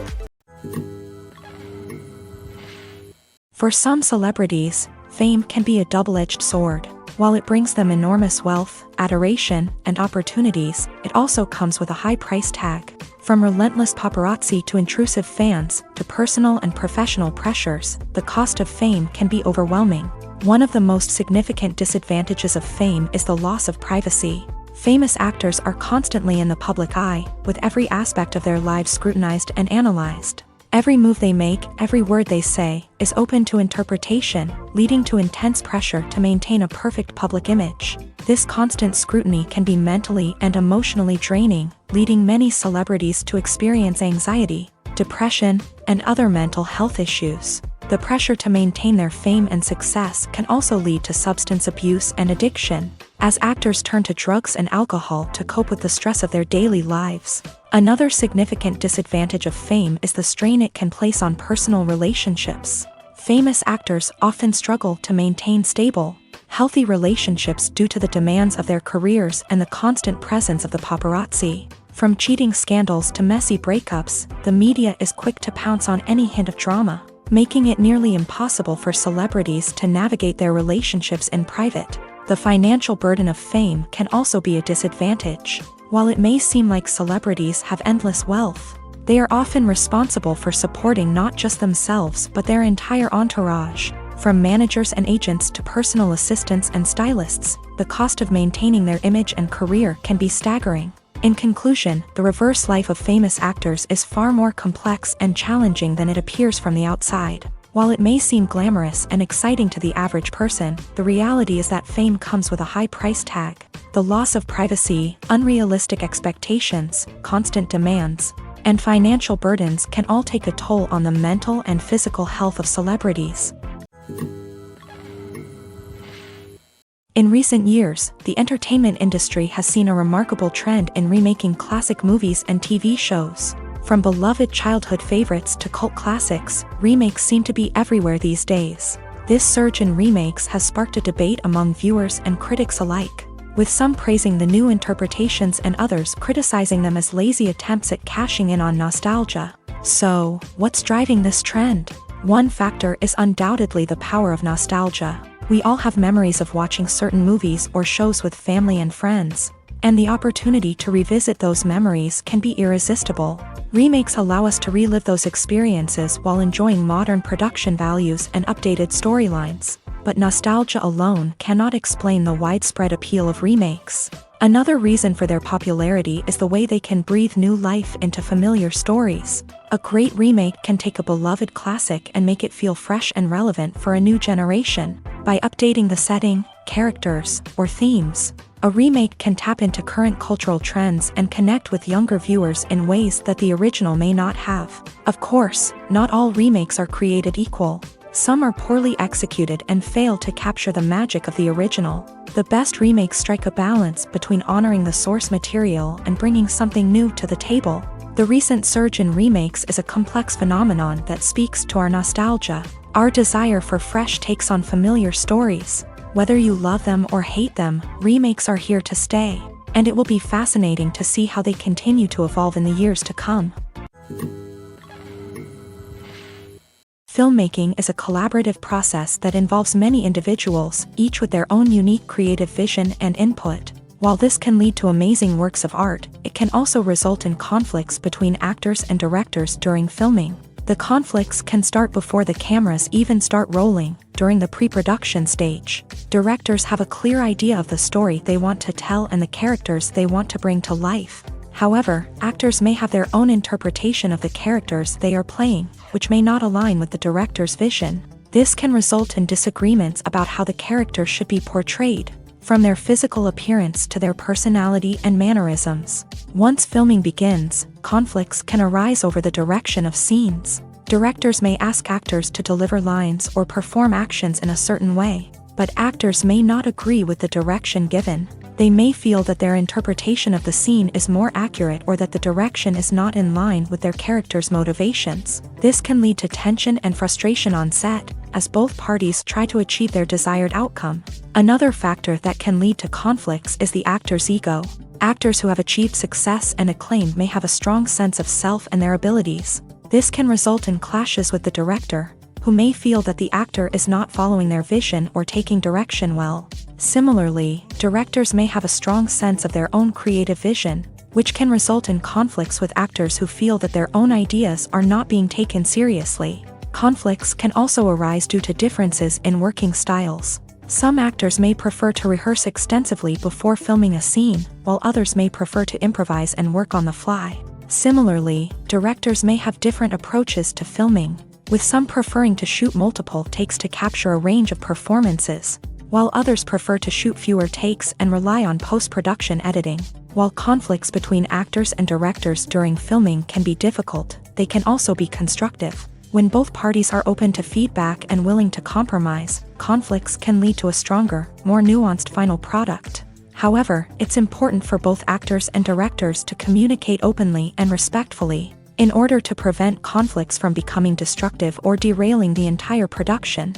For some celebrities, fame can be a double-edged sword. While it brings them enormous wealth, adoration, and opportunities, it also comes with a high price tag. From relentless paparazzi to intrusive fans, to personal and professional pressures, the cost of fame can be overwhelming. One of the most significant disadvantages of fame is the loss of privacy. Famous actors are constantly in the public eye, with every aspect of their lives scrutinized and analyzed. Every move they make, every word they say, is open to interpretation, leading to intense pressure to maintain a perfect public image. This constant scrutiny can be mentally and emotionally draining, leading many celebrities to experience anxiety, depression, and other mental health issues. The pressure to maintain their fame and success can also lead to substance abuse and addiction, as actors turn to drugs and alcohol to cope with the stress of their daily lives. Another significant disadvantage of fame is the strain it can place on personal relationships. Famous actors often struggle to maintain stable, healthy relationships due to the demands of their careers and the constant presence of the paparazzi. From cheating scandals to messy breakups, the media is quick to pounce on any hint of drama, making it nearly impossible for celebrities to navigate their relationships in private. The financial burden of fame can also be a disadvantage. While it may seem like celebrities have endless wealth, they are often responsible for supporting not just themselves but their entire entourage. From managers and agents to personal assistants and stylists, the cost of maintaining their image and career can be staggering. In conclusion, the reverse life of famous actors is far more complex and challenging than it appears from the outside. While it may seem glamorous and exciting to the average person, the reality is that fame comes with a high price tag. The loss of privacy, unrealistic expectations, constant demands, and financial burdens can all take a toll on the mental and physical health of celebrities. In recent years, the entertainment industry has seen a remarkable trend in remaking classic movies and TV shows. From beloved childhood favorites to cult classics, remakes seem to be everywhere these days. This surge in remakes has sparked a debate among viewers and critics alike, with some praising the new interpretations and others criticizing them as lazy attempts at cashing in on nostalgia. So, what's driving this trend? One factor is undoubtedly the power of nostalgia. We all have memories of watching certain movies or shows with family and friends, and the opportunity to revisit those memories can be irresistible. Remakes allow us to relive those experiences while enjoying modern production values and updated storylines. But nostalgia alone cannot explain the widespread appeal of remakes. Another reason for their popularity is the way they can breathe new life into familiar stories. A great remake can take a beloved classic and make it feel fresh and relevant for a new generation. By updating the setting, characters, or themes, a remake can tap into current cultural trends and connect with younger viewers in ways that the original may not have. Of course, not all remakes are created equal. Some are poorly executed and fail to capture the magic of the original. The best remakes strike a balance between honoring the source material and bringing something new to the table. The recent surge in remakes is a complex phenomenon that speaks to our nostalgia, our desire for fresh takes on familiar stories. Whether you love them or hate them, remakes are here to stay, and it will be fascinating to see how they continue to evolve in the years to come. Filmmaking is a collaborative process that involves many individuals, each with their own unique creative vision and input. While this can lead to amazing works of art, it can also result in conflicts between actors and directors during filming. The conflicts can start before the cameras even start rolling, during the pre-production stage. Directors have a clear idea of the story they want to tell and the characters they want to bring to life. However, actors may have their own interpretation of the characters they are playing, which may not align with the director's vision. This can result in disagreements about how the characters should be portrayed, from their physical appearance to their personality and mannerisms. Once filming begins, conflicts can arise over the direction of scenes. Directors may ask actors to deliver lines or perform actions in a certain way, but actors may not agree with the direction given. They may feel that their interpretation of the scene is more accurate or that the direction is not in line with their character's motivations. This can lead to tension and frustration on set, as both parties try to achieve their desired outcome. Another factor that can lead to conflicts is the actor's ego. Actors who have achieved success and acclaim may have a strong sense of self and their abilities. This can result in clashes with the director, who may feel that the actor is not following their vision or taking direction well. Similarly, directors may have a strong sense of their own creative vision, which can result in conflicts with actors who feel that their own ideas are not being taken seriously. Conflicts can also arise due to differences in working styles. Some actors may prefer to rehearse extensively before filming a scene, while others may prefer to improvise and work on the fly. Similarly, directors may have different approaches to filming, with some preferring to shoot multiple takes to capture a range of performances, while others prefer to shoot fewer takes and rely on post-production editing. While conflicts between actors and directors during filming can be difficult, they can also be constructive. When both parties are open to feedback and willing to compromise, conflicts can lead to a stronger, more nuanced final product. However, it's important for both actors and directors to communicate openly and respectfully, in order to prevent conflicts from becoming destructive or derailing the entire production.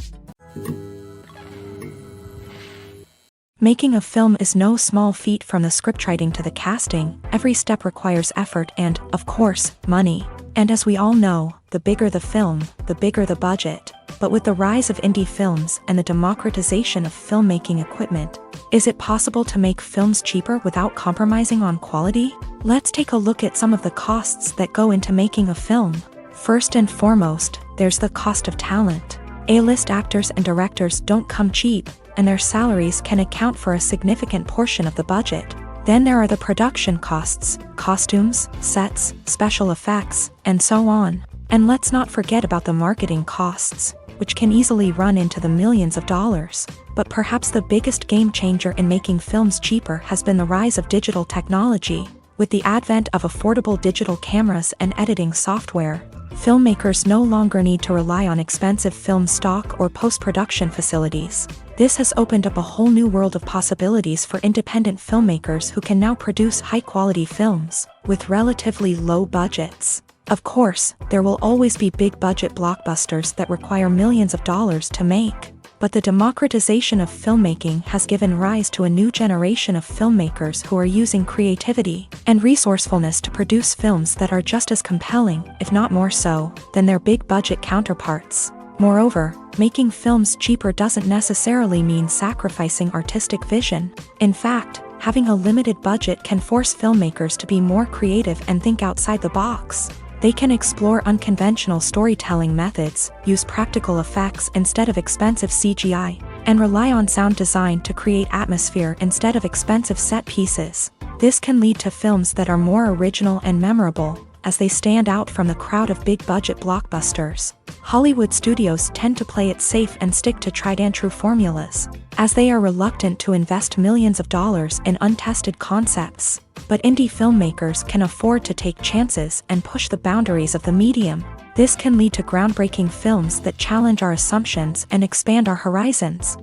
Making a film is no small feat. From the scriptwriting to the casting, every step requires effort and, of course, money. And as we all know, the bigger the film, the bigger the budget. But with the rise of indie films and the democratization of filmmaking equipment, is it possible to make films cheaper without compromising on quality? Let's take a look at some of the costs that go into making a film. First and foremost, there's the cost of talent. A-list actors and directors don't come cheap, and their salaries can account for a significant portion of the budget. Then there are the production costs, costumes, sets, special effects, and so on. And let's not forget about the marketing costs, which can easily run into the millions of dollars. But perhaps the biggest game changer in making films cheaper has been the rise of digital technology. With the advent of affordable digital cameras and editing software, filmmakers no longer need to rely on expensive film stock or post-production facilities. This has opened up a whole new world of possibilities for independent filmmakers who can now produce high-quality films with relatively low budgets. Of course, there will always be big-budget blockbusters that require millions of dollars to make. But the democratization of filmmaking has given rise to a new generation of filmmakers who are using creativity and resourcefulness to produce films that are just as compelling, if not more so, than their big-budget counterparts. Moreover, making films cheaper doesn't necessarily mean sacrificing artistic vision. In fact, Having a limited budget can force filmmakers to be more creative and think outside the box. They can explore unconventional storytelling methods, use practical effects instead of expensive CGI, and rely on sound design to create atmosphere instead of expensive set pieces. This can lead to films that are more original and memorable, as they stand out from the crowd of big-budget blockbusters. Hollywood studios tend to play it safe and stick to tried-and-true formulas, as they are reluctant to invest millions of dollars in untested concepts. But indie filmmakers can afford to take chances and push the boundaries of the medium. This can lead to groundbreaking films that challenge our assumptions and expand our horizons.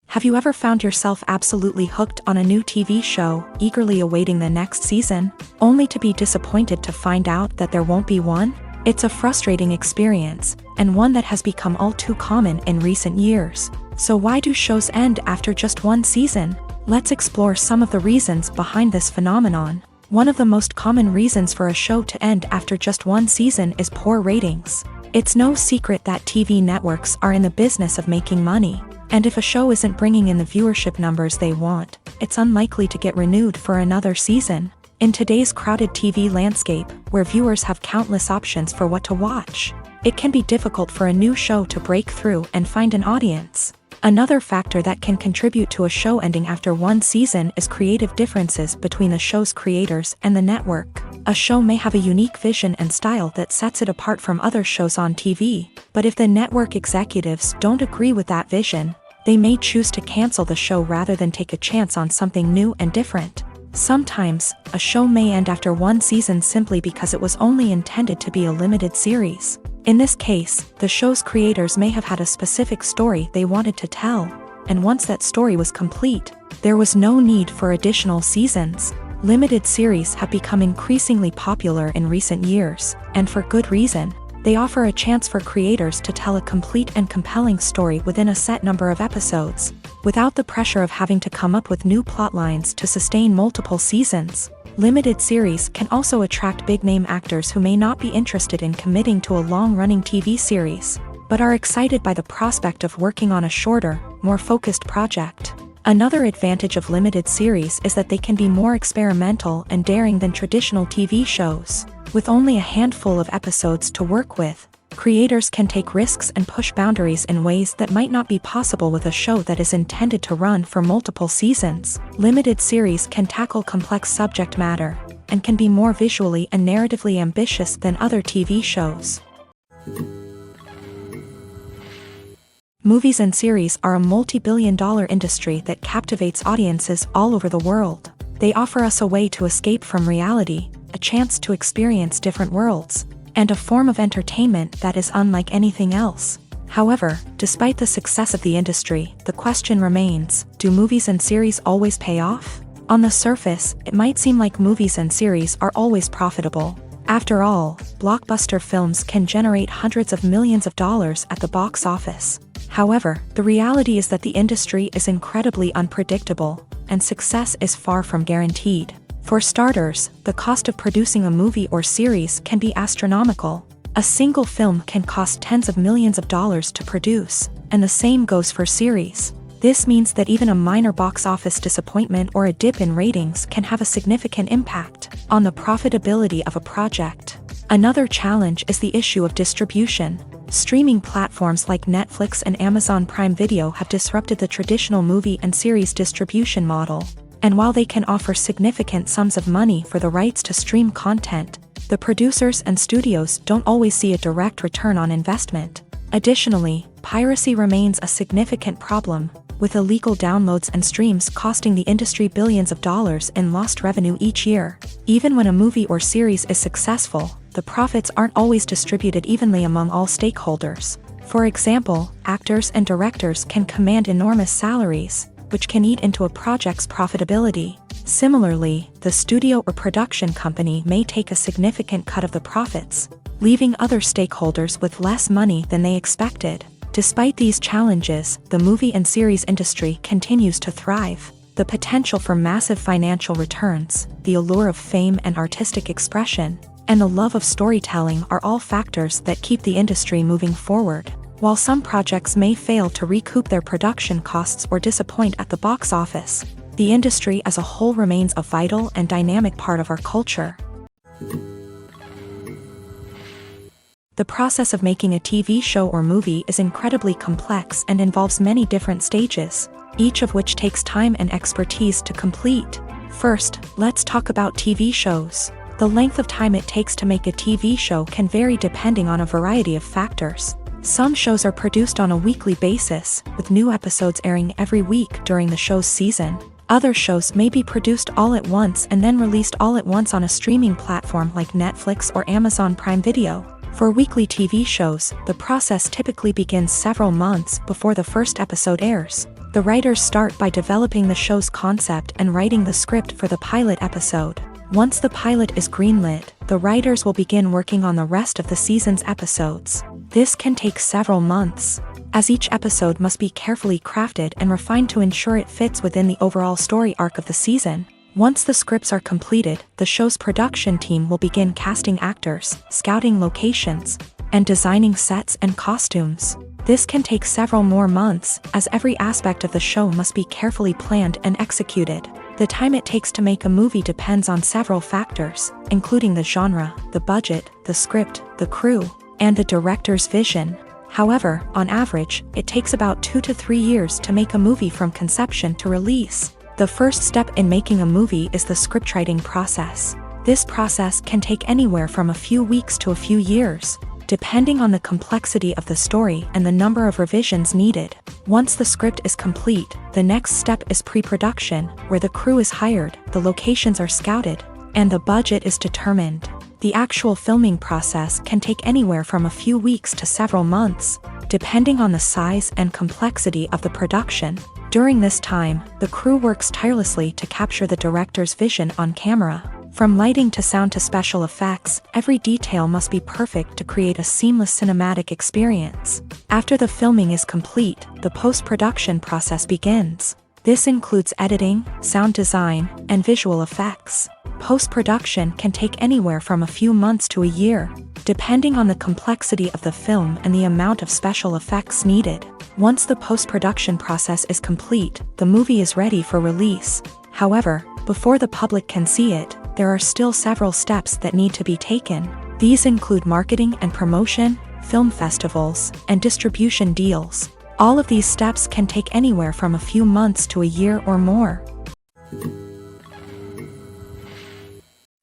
Have you ever found yourself absolutely hooked on a new TV show, eagerly awaiting the next season, only to be disappointed to find out that there won't be one? It's a frustrating experience, and one that has become all too common in recent years. So why do shows end after just one season? Let's explore some of the reasons behind this phenomenon. One of the most common reasons for a show to end after just one season is poor ratings. It's no secret that TV networks are in the business of making money. And if a show isn't bringing in the viewership numbers they want, it's unlikely to get renewed for another season. In today's crowded TV landscape, where viewers have countless options for what to watch, it can be difficult for a new show to break through and find an audience. Another factor that can contribute to a show ending after one season is creative differences between the show's creators and the network. A show may have a unique vision and style that sets it apart from other shows on TV, but if the network executives don't agree with that vision, they may choose to cancel the show rather than take a chance on something new and different. Sometimes, a show may end after one season simply because it was only intended to be a limited series. In this case, the show's creators may have had a specific story they wanted to tell, and once that story was complete, there was no need for additional seasons. Limited series have become increasingly popular in recent years, and for good reason. They offer a chance for creators to tell a complete and compelling story within a set number of episodes, without the pressure of having to come up with new plotlines to sustain multiple seasons. Limited series can also attract big-name actors who may not be interested in committing to a long-running TV series, but are excited by the prospect of working on a shorter, more focused project. Another advantage of limited series is that they can be more experimental and daring than traditional TV shows. With only a handful of episodes to work with, creators can take risks and push boundaries in ways that might not be possible with a show that is intended to run for multiple seasons. Limited series can tackle complex subject matter, and can be more visually and narratively ambitious than other TV shows. Movies and series are a multi-billion-dollar industry that captivates audiences all over the world. They offer us a way to escape from reality, a chance to experience different worlds, and a form of entertainment that is unlike anything else. However, despite the success of the industry, the question remains, do movies and series always pay off? On the surface, it might seem like movies and series are always profitable. After all, blockbuster films can generate hundreds of millions of dollars at the box office. However, the reality is that the industry is incredibly unpredictable, and success is far from guaranteed. For starters, the cost of producing a movie or series can be astronomical. A single film can cost tens of millions of dollars to produce, and the same goes for series. This means that even a minor box office disappointment or a dip in ratings can have a significant impact on the profitability of a project. Another challenge is the issue of distribution. Streaming platforms like Netflix and Amazon Prime Video have disrupted the traditional movie and series distribution model. And while they can offer significant sums of money for the rights to stream content, the producers and studios don't always see a direct return on investment. Additionally, piracy remains a significant problem, with illegal downloads and streams costing the industry billions of dollars in lost revenue each year. Even when a movie or series is successful, the profits aren't always distributed evenly among all stakeholders. For example, actors and directors can command enormous salaries, which can eat into a project's profitability. Similarly, the studio or production company may take a significant cut of the profits, leaving other stakeholders with less money than they expected. Despite these challenges, the movie and series industry continues to thrive. The potential for massive financial returns, the allure of fame and artistic expression, and the love of storytelling are all factors that keep the industry moving forward. While some projects may fail to recoup their production costs or disappoint at the box office, the industry as a whole remains a vital and dynamic part of our culture. The process of making a TV show or movie is incredibly complex and involves many different stages, each of which takes time and expertise to complete. First, let's talk about TV shows. The length of time it takes to make a TV show can vary depending on a variety of factors. Some shows are produced on a weekly basis, with new episodes airing every week during the show's season. Other shows may be produced all at once and then released all at once on a streaming platform like Netflix or Amazon Prime Video. For weekly TV shows, the process typically begins several months before the first episode airs. The writers start by developing the show's concept and writing the script for the pilot episode. Once the pilot is greenlit, the writers will begin working on the rest of the season's episodes. This can take several months, as each episode must be carefully crafted and refined to ensure it fits within the overall story arc of the season. Once the scripts are completed, the show's production team will begin casting actors, scouting locations, and designing sets and costumes. This can take several more months, as every aspect of the show must be carefully planned and executed. The time it takes to make a movie depends on several factors, including the genre, the budget, the script, the crew, and the director's vision. However, on average, it takes about 2 to 3 years to make a movie from conception to release. The first step in making a movie is the scriptwriting process. This process can take anywhere from a few weeks to a few years, depending on the complexity of the story and the number of revisions needed. Once the script is complete, the next step is pre-production, where the crew is hired, the locations are scouted, and the budget is determined. The actual filming process can take anywhere from a few weeks to several months, depending on the size and complexity of the production. During this time, the crew works tirelessly to capture the director's vision on camera. From lighting to sound to special effects, every detail must be perfect to create a seamless cinematic experience. After the filming is complete, the post-production process begins. This includes editing, sound design, and visual effects. Post-production can take anywhere from a few months to a year, depending on the complexity of the film and the amount of special effects needed. Once the post-production process is complete, the movie is ready for release. However, before the public can see it, there are still several steps that need to be taken. These include marketing and promotion, film festivals, and distribution deals. All of these steps can take anywhere from a few months to a year or more.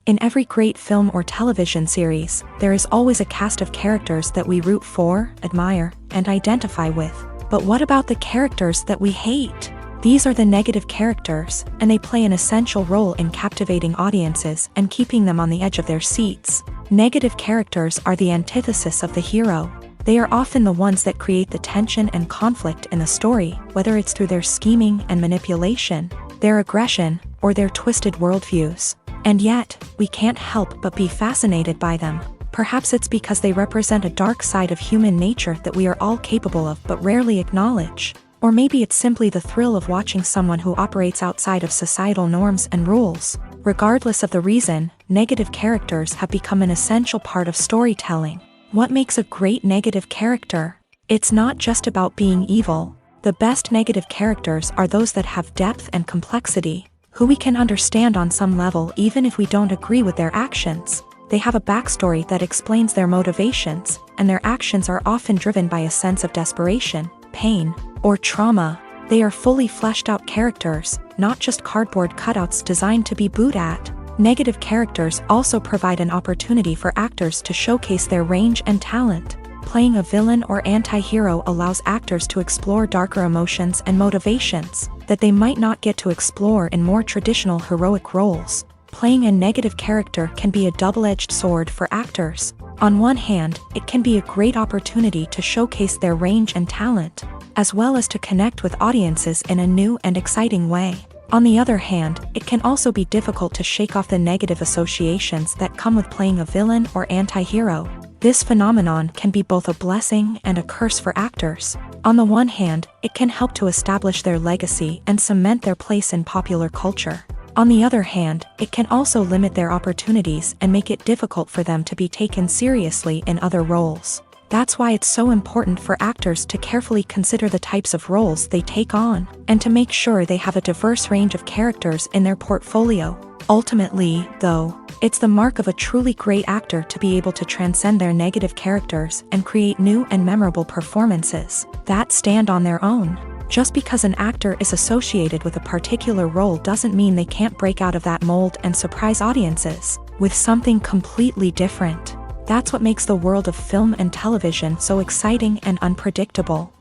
In every great film or television series, there is always a cast of characters that we root for, admire, and identify with. But what about the characters that we hate? These are the negative characters, and they play an essential role in captivating audiences and keeping them on the edge of their seats. Negative characters are the antithesis of the hero. They are often the ones that create the tension and conflict in the story, whether it's through their scheming and manipulation, their aggression, or their twisted worldviews. And yet, we can't help but be fascinated by them. Perhaps it's because they represent a dark side of human nature that we are all capable of but rarely acknowledge. Or maybe it's simply the thrill of watching someone who operates outside of societal norms and rules. Regardless of the reason, negative characters have become an essential part of storytelling. What makes a great negative character? It's not just about being evil. The best negative characters are those that have depth and complexity, who we can understand on some level even if we don't agree with their actions. They have a backstory that explains their motivations, and their actions are often driven by a sense of desperation, pain, or trauma. They are fully fleshed out characters, not just cardboard cutouts designed to be booed at. Negative characters also provide an opportunity for actors to showcase their range and talent. Playing a villain or anti-hero allows actors to explore darker emotions and motivations that they might not get to explore in more traditional heroic roles. Playing a negative character can be a double-edged sword for actors. On one hand, it can be a great opportunity to showcase their range and talent, as well as to connect with audiences in a new and exciting way. On the other hand, it can also be difficult to shake off the negative associations that come with playing a villain or anti-hero. This phenomenon can be both a blessing and a curse for actors. On the one hand, it can help to establish their legacy and cement their place in popular culture. On the other hand, it can also limit their opportunities and make it difficult for them to be taken seriously in other roles. That's why it's so important for actors to carefully consider the types of roles they take on, and to make sure they have a diverse range of characters in their portfolio. Ultimately, though, it's the mark of a truly great actor to be able to transcend their negative characters and create new and memorable performances that stand on their own. Just because an actor is associated with a particular role doesn't mean they can't break out of that mold and surprise audiences with something completely different. That's what makes the world of film and television so exciting and unpredictable.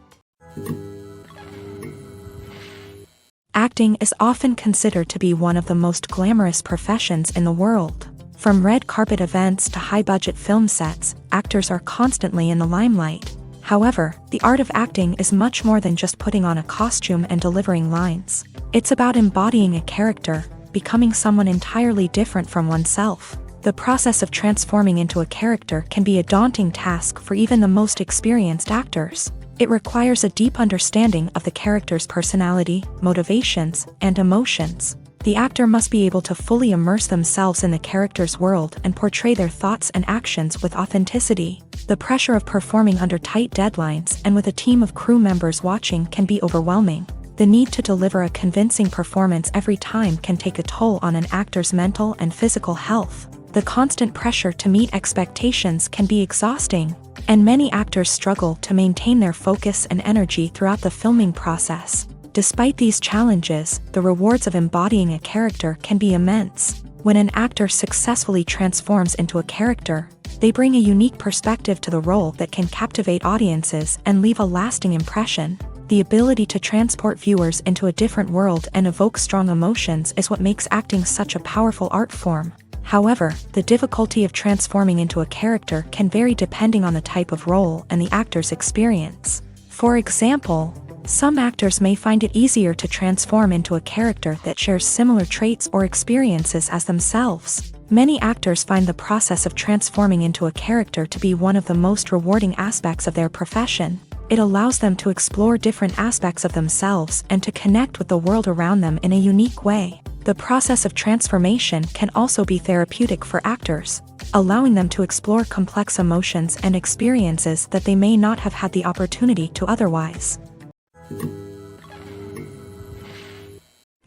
Acting is often considered to be one of the most glamorous professions in the world. From red carpet events to high-budget film sets, actors are constantly in the limelight. However, the art of acting is much more than just putting on a costume and delivering lines. It's about embodying a character, becoming someone entirely different from oneself. The process of transforming into a character can be a daunting task for even the most experienced actors. It requires a deep understanding of the character's personality, motivations, and emotions. The actor must be able to fully immerse themselves in the character's world and portray their thoughts and actions with authenticity. The pressure of performing under tight deadlines and with a team of crew members watching can be overwhelming. The need to deliver a convincing performance every time can take a toll on an actor's mental and physical health. The constant pressure to meet expectations can be exhausting, and many actors struggle to maintain their focus and energy throughout the filming process. Despite these challenges, the rewards of embodying a character can be immense. When an actor successfully transforms into a character, they bring a unique perspective to the role that can captivate audiences and leave a lasting impression. The ability to transport viewers into a different world and evoke strong emotions is what makes acting such a powerful art form. However, the difficulty of transforming into a character can vary depending on the type of role and the actor's experience. For example, some actors may find it easier to transform into a character that shares similar traits or experiences as themselves. Many actors find the process of transforming into a character to be one of the most rewarding aspects of their profession. It allows them to explore different aspects of themselves and to connect with the world around them in a unique way. The process of transformation can also be therapeutic for actors, allowing them to explore complex emotions and experiences that they may not have had the opportunity to otherwise.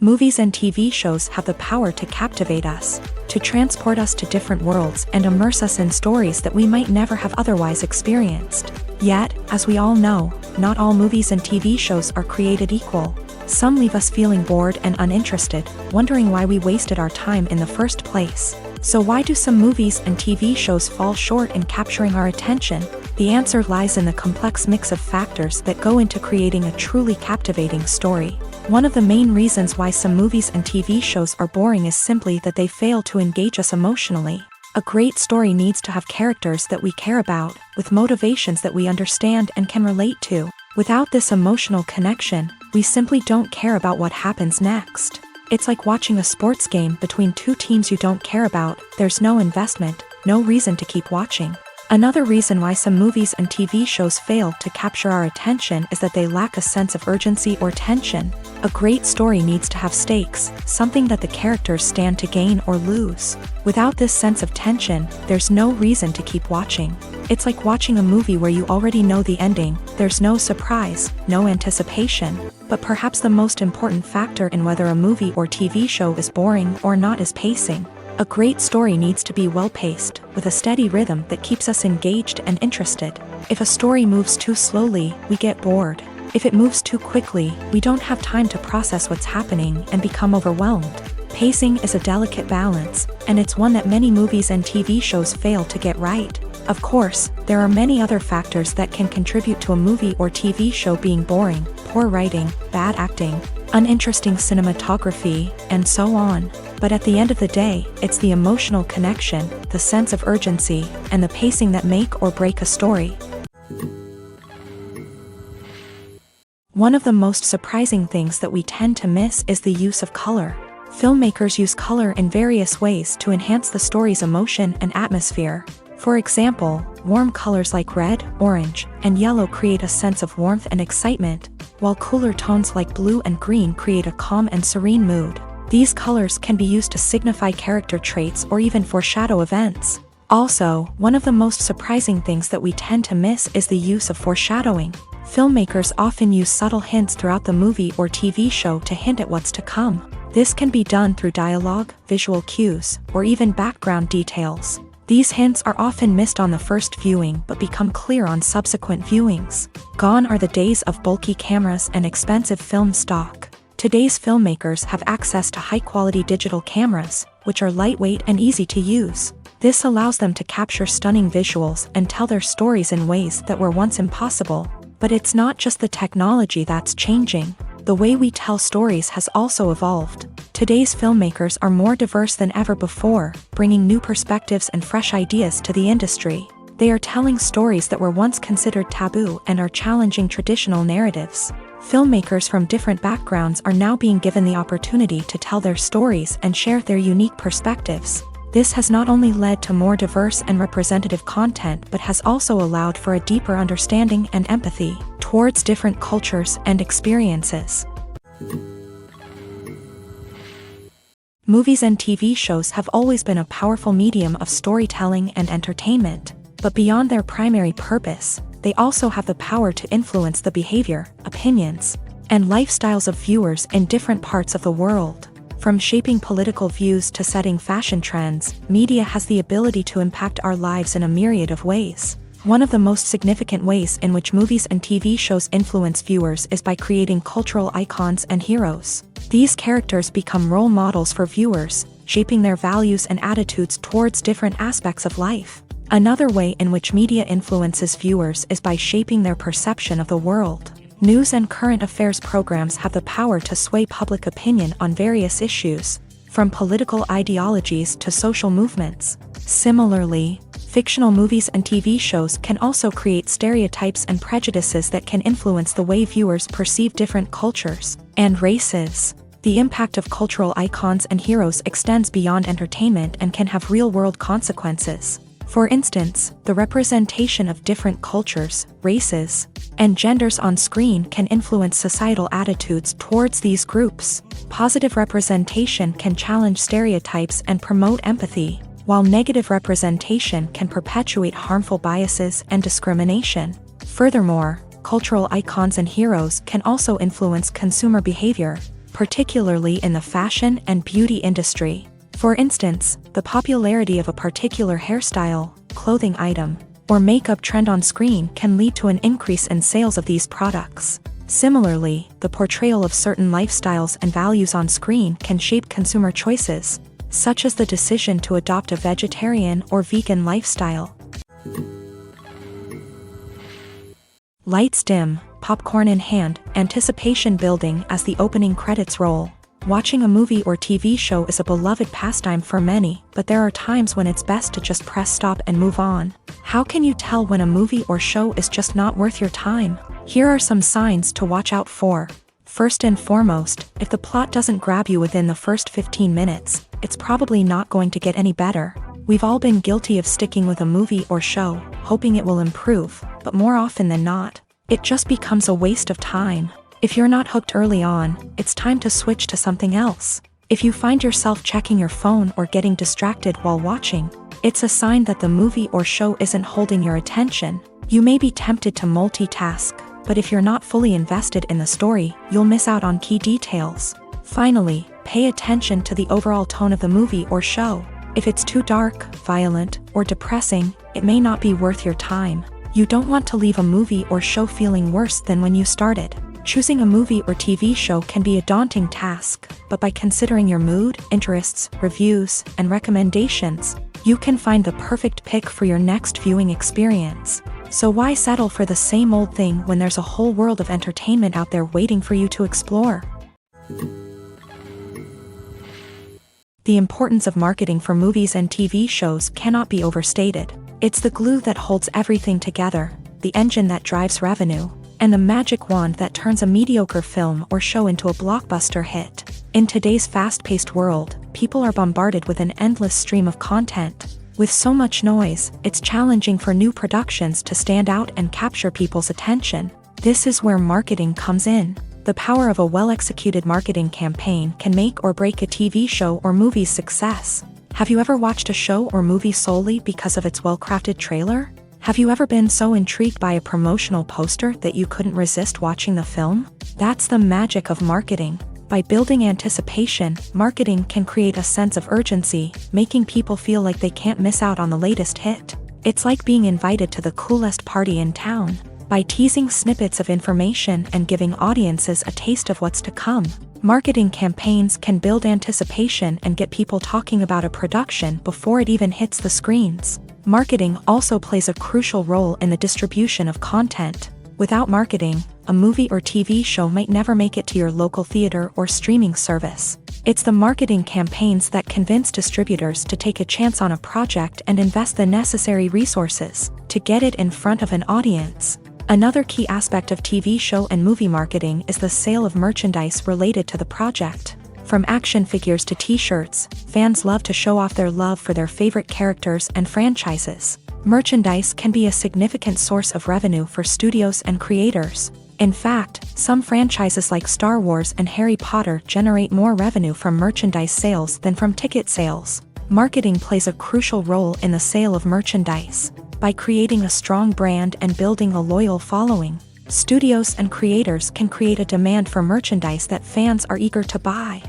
Movies and TV shows have the power to captivate us, to transport us to different worlds and immerse us in stories that we might never have otherwise experienced. Yet, as we all know, not all movies and TV shows are created equal. Some leave us feeling bored and uninterested, wondering why we wasted our time in the first place. So why do some movies and TV shows fall short in capturing our attention? The answer lies in the complex mix of factors that go into creating a truly captivating story. One of the main reasons why some movies and TV shows are boring is simply that they fail to engage us emotionally. A great story needs to have characters that we care about, with motivations that we understand and can relate to. Without this emotional connection, we simply don't care about what happens next. It's like watching a sports game between two teams you don't care about. There's no investment, no reason to keep watching. Another reason why some movies and TV shows fail to capture our attention is that they lack a sense of urgency or tension. A great story needs to have stakes, something that the characters stand to gain or lose. Without this sense of tension, there's no reason to keep watching. It's like watching a movie where you already know the ending. There's no surprise, no anticipation. But perhaps the most important factor in whether a movie or TV show is boring or not is pacing. A great story needs to be well-paced, with a steady rhythm that keeps us engaged and interested. If a story moves too slowly, we get bored. If it moves too quickly, we don't have time to process what's happening and become overwhelmed. Pacing is a delicate balance, and it's one that many movies and TV shows fail to get right. Of course, there are many other factors that can contribute to a movie or TV show being boring: poor writing, bad acting, uninteresting cinematography, and so on. But at the end of the day, it's the emotional connection, the sense of urgency, and the pacing that make or break a story. One of the most surprising things that we tend to miss is the use of color. Filmmakers use color in various ways to enhance the story's emotion and atmosphere. For example, warm colors like red, orange, and yellow create a sense of warmth and excitement, while cooler tones like blue and green create a calm and serene mood. These colors can be used to signify character traits or even foreshadow events. Also, one of the most surprising things that we tend to miss is the use of foreshadowing. Filmmakers often use subtle hints throughout the movie or TV show to hint at what's to come. This can be done through dialogue, visual cues, or even background details. These hints are often missed on the first viewing but become clear on subsequent viewings. Gone are the days of bulky cameras and expensive film stock. Today's filmmakers have access to high-quality digital cameras, which are lightweight and easy to use. This allows them to capture stunning visuals and tell their stories in ways that were once impossible. But it's not just the technology that's changing. The way we tell stories has also evolved. Today's filmmakers are more diverse than ever before, bringing new perspectives and fresh ideas to the industry. They are telling stories that were once considered taboo and are challenging traditional narratives. Filmmakers from different backgrounds are now being given the opportunity to tell their stories and share their unique perspectives. This has not only led to more diverse and representative content but has also allowed for a deeper understanding and empathy towards different cultures and experiences. Movies and TV shows have always been a powerful medium of storytelling and entertainment, but beyond their primary purpose, they also have the power to influence the behavior, opinions, and lifestyles of viewers in different parts of the world. From shaping political views to setting fashion trends, media has the ability to impact our lives in a myriad of ways. One of the most significant ways in which movies and TV shows influence viewers is by creating cultural icons and heroes. These characters become role models for viewers, shaping their values and attitudes towards different aspects of life. Another way in which media influences viewers is by shaping their perception of the world. News and current affairs programs have the power to sway public opinion on various issues, from political ideologies to social movements. Similarly, fictional movies and TV shows can also create stereotypes and prejudices that can influence the way viewers perceive different cultures and races. The impact of cultural icons and heroes extends beyond entertainment and can have real-world consequences. For instance, the representation of different cultures, races, and genders on screen can influence societal attitudes towards these groups. Positive representation can challenge stereotypes and promote empathy, while negative representation can perpetuate harmful biases and discrimination. Furthermore, cultural icons and heroes can also influence consumer behavior, particularly in the fashion and beauty industry. For instance, the popularity of a particular hairstyle, clothing item, or makeup trend on screen can lead to an increase in sales of these products. Similarly, the portrayal of certain lifestyles and values on screen can shape consumer choices, such as the decision to adopt a vegetarian or vegan lifestyle. Lights dim, popcorn in hand, anticipation building as the opening credits roll. Watching a movie or TV show is a beloved pastime for many, but there are times when it's best to just press stop and move on. How can you tell when a movie or show is just not worth your time? Here are some signs to watch out for. First and foremost, if the plot doesn't grab you within the first 15 minutes, it's probably not going to get any better. We've all been guilty of sticking with a movie or show, hoping it will improve, but more often than not, it just becomes a waste of time. If you're not hooked early on, it's time to switch to something else. If you find yourself checking your phone or getting distracted while watching, it's a sign that the movie or show isn't holding your attention. You may be tempted to multitask, but if you're not fully invested in the story, you'll miss out on key details. Finally, pay attention to the overall tone of the movie or show. If it's too dark, violent, or depressing, it may not be worth your time. You don't want to leave a movie or show feeling worse than when you started. Choosing a movie or TV show can be a daunting task, but by considering your mood, interests, reviews, and recommendations, you can find the perfect pick for your next viewing experience. So why settle for the same old thing when there's a whole world of entertainment out there waiting for you to explore? The importance of marketing for movies and TV shows cannot be overstated. It's the glue that holds everything together, the engine that drives revenue, and the magic wand that turns a mediocre film or show into a blockbuster hit. In today's fast-paced world, people are bombarded with an endless stream of content. With so much noise, it's challenging for new productions to stand out and capture people's attention. This is where marketing comes in. The power of a well-executed marketing campaign can make or break a TV show or movie's success. Have you ever watched a show or movie solely because of its well-crafted trailer? Have you ever been so intrigued by a promotional poster that you couldn't resist watching the film? That's the magic of marketing. By building anticipation, marketing can create a sense of urgency, making people feel like they can't miss out on the latest hit. It's like being invited to the coolest party in town. By teasing snippets of information and giving audiences a taste of what's to come, marketing campaigns can build anticipation and get people talking about a production before it even hits the screens. Marketing also plays a crucial role in the distribution of content. Without marketing, a movie or TV show might never make it to your local theater or streaming service. It's the marketing campaigns that convince distributors to take a chance on a project and invest the necessary resources to get it in front of an audience. Another key aspect of TV show and movie marketing is the sale of merchandise related to the project. From action figures to t-shirts, fans love to show off their love for their favorite characters and franchises. Merchandise can be a significant source of revenue for studios and creators. In fact, some franchises like Star Wars and Harry Potter generate more revenue from merchandise sales than from ticket sales. Marketing plays a crucial role in the sale of merchandise. By creating a strong brand and building a loyal following, studios and creators can create a demand for merchandise that fans are eager to buy.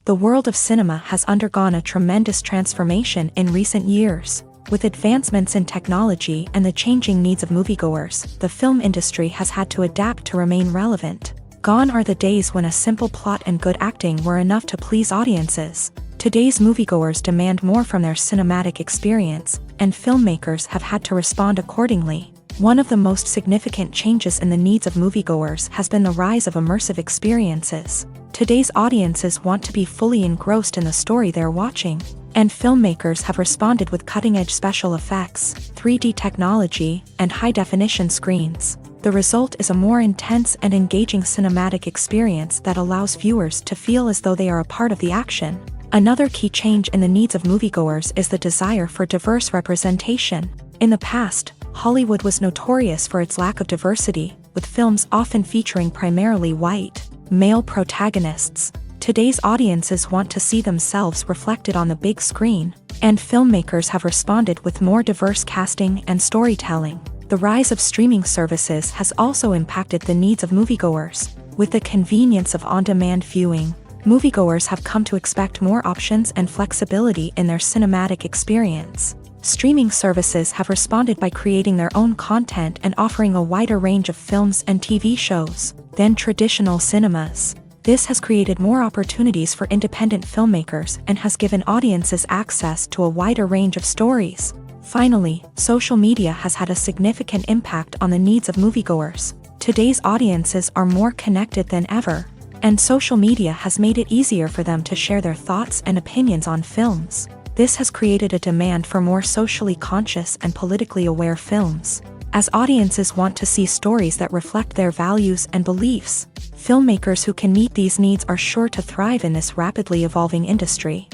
The world of cinema has undergone a tremendous transformation in recent years. With advancements in technology and the changing needs of moviegoers, the film industry has had to adapt to remain relevant. Gone are the days when a simple plot and good acting were enough to please audiences. Today's moviegoers demand more from their cinematic experience, and filmmakers have had to respond accordingly. One of the most significant changes in the needs of moviegoers has been the rise of immersive experiences. Today's audiences want to be fully engrossed in the story they're watching, and filmmakers have responded with cutting-edge special effects, 3D technology, and high-definition screens. The result is a more intense and engaging cinematic experience that allows viewers to feel as though they are a part of the action. Another key change in the needs of moviegoers is the desire for diverse representation. In the past, Hollywood was notorious for its lack of diversity, with films often featuring primarily white, male protagonists. Today's audiences want to see themselves reflected on the big screen, and filmmakers have responded with more diverse casting and storytelling. The rise of streaming services has also impacted the needs of moviegoers. With the convenience of on-demand viewing, moviegoers have come to expect more options and flexibility in their cinematic experience. Streaming services have responded by creating their own content and offering a wider range of films and TV shows than traditional cinemas. This has created more opportunities for independent filmmakers and has given audiences access to a wider range of stories. Finally, social media has had a significant impact on the needs of moviegoers. Today's audiences are more connected than ever, and social media has made it easier for them to share their thoughts and opinions on films. This has created a demand for more socially conscious and politically aware films. As audiences want to see stories that reflect their values and beliefs, filmmakers who can meet these needs are sure to thrive in this rapidly evolving industry.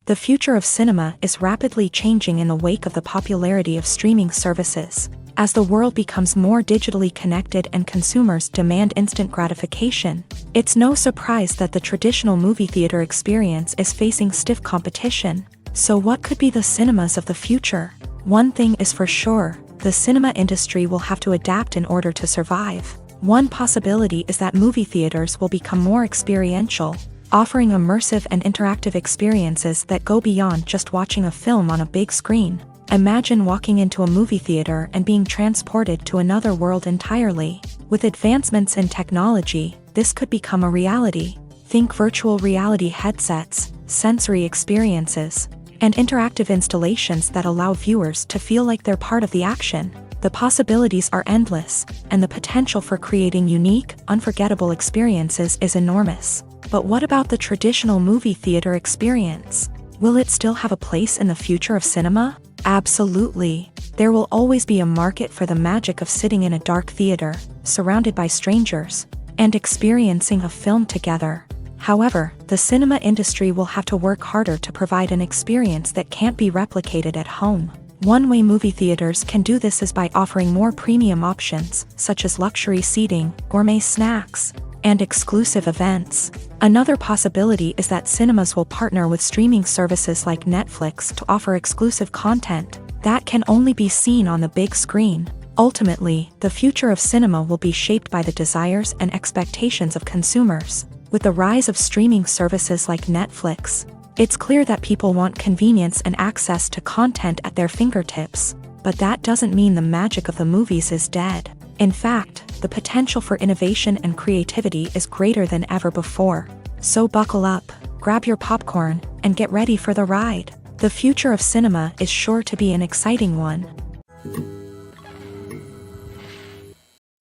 The future of cinema is rapidly changing in the wake of the popularity of streaming services. As the world becomes more digitally connected and consumers demand instant gratification, it's no surprise that the traditional movie theater experience is facing stiff competition. So what could be the cinemas of the future? One thing is for sure, the cinema industry will have to adapt in order to survive. One possibility is that movie theaters will become more experiential, offering immersive and interactive experiences that go beyond just watching a film on a big screen. Imagine walking into a movie theater and being transported to another world entirely. With advancements in technology, this could become a reality. Think virtual reality headsets, sensory experiences, and interactive installations that allow viewers to feel like they're part of the action. The possibilities are endless, and the potential for creating unique, unforgettable experiences is enormous. But what about the traditional movie theater experience? Will it still have a place in the future of cinema? Absolutely. There will always be a market for the magic of sitting in a dark theater, surrounded by strangers, and experiencing a film together. However, the cinema industry will have to work harder to provide an experience that can't be replicated at home. One way movie theaters can do this is by offering more premium options, such as luxury seating, gourmet snacks, and exclusive events. Another possibility is that cinemas will partner with streaming services like Netflix to offer exclusive content that can only be seen on the big screen. Ultimately, the future of cinema will be shaped by the desires and expectations of consumers. With the rise of streaming services like Netflix, it's clear that people want convenience and access to content at their fingertips. But that doesn't mean the magic of the movies is dead. In fact, the potential for innovation and creativity is greater than ever before. So buckle up, grab your popcorn, and get ready for the ride. The future of cinema is sure to be an exciting one.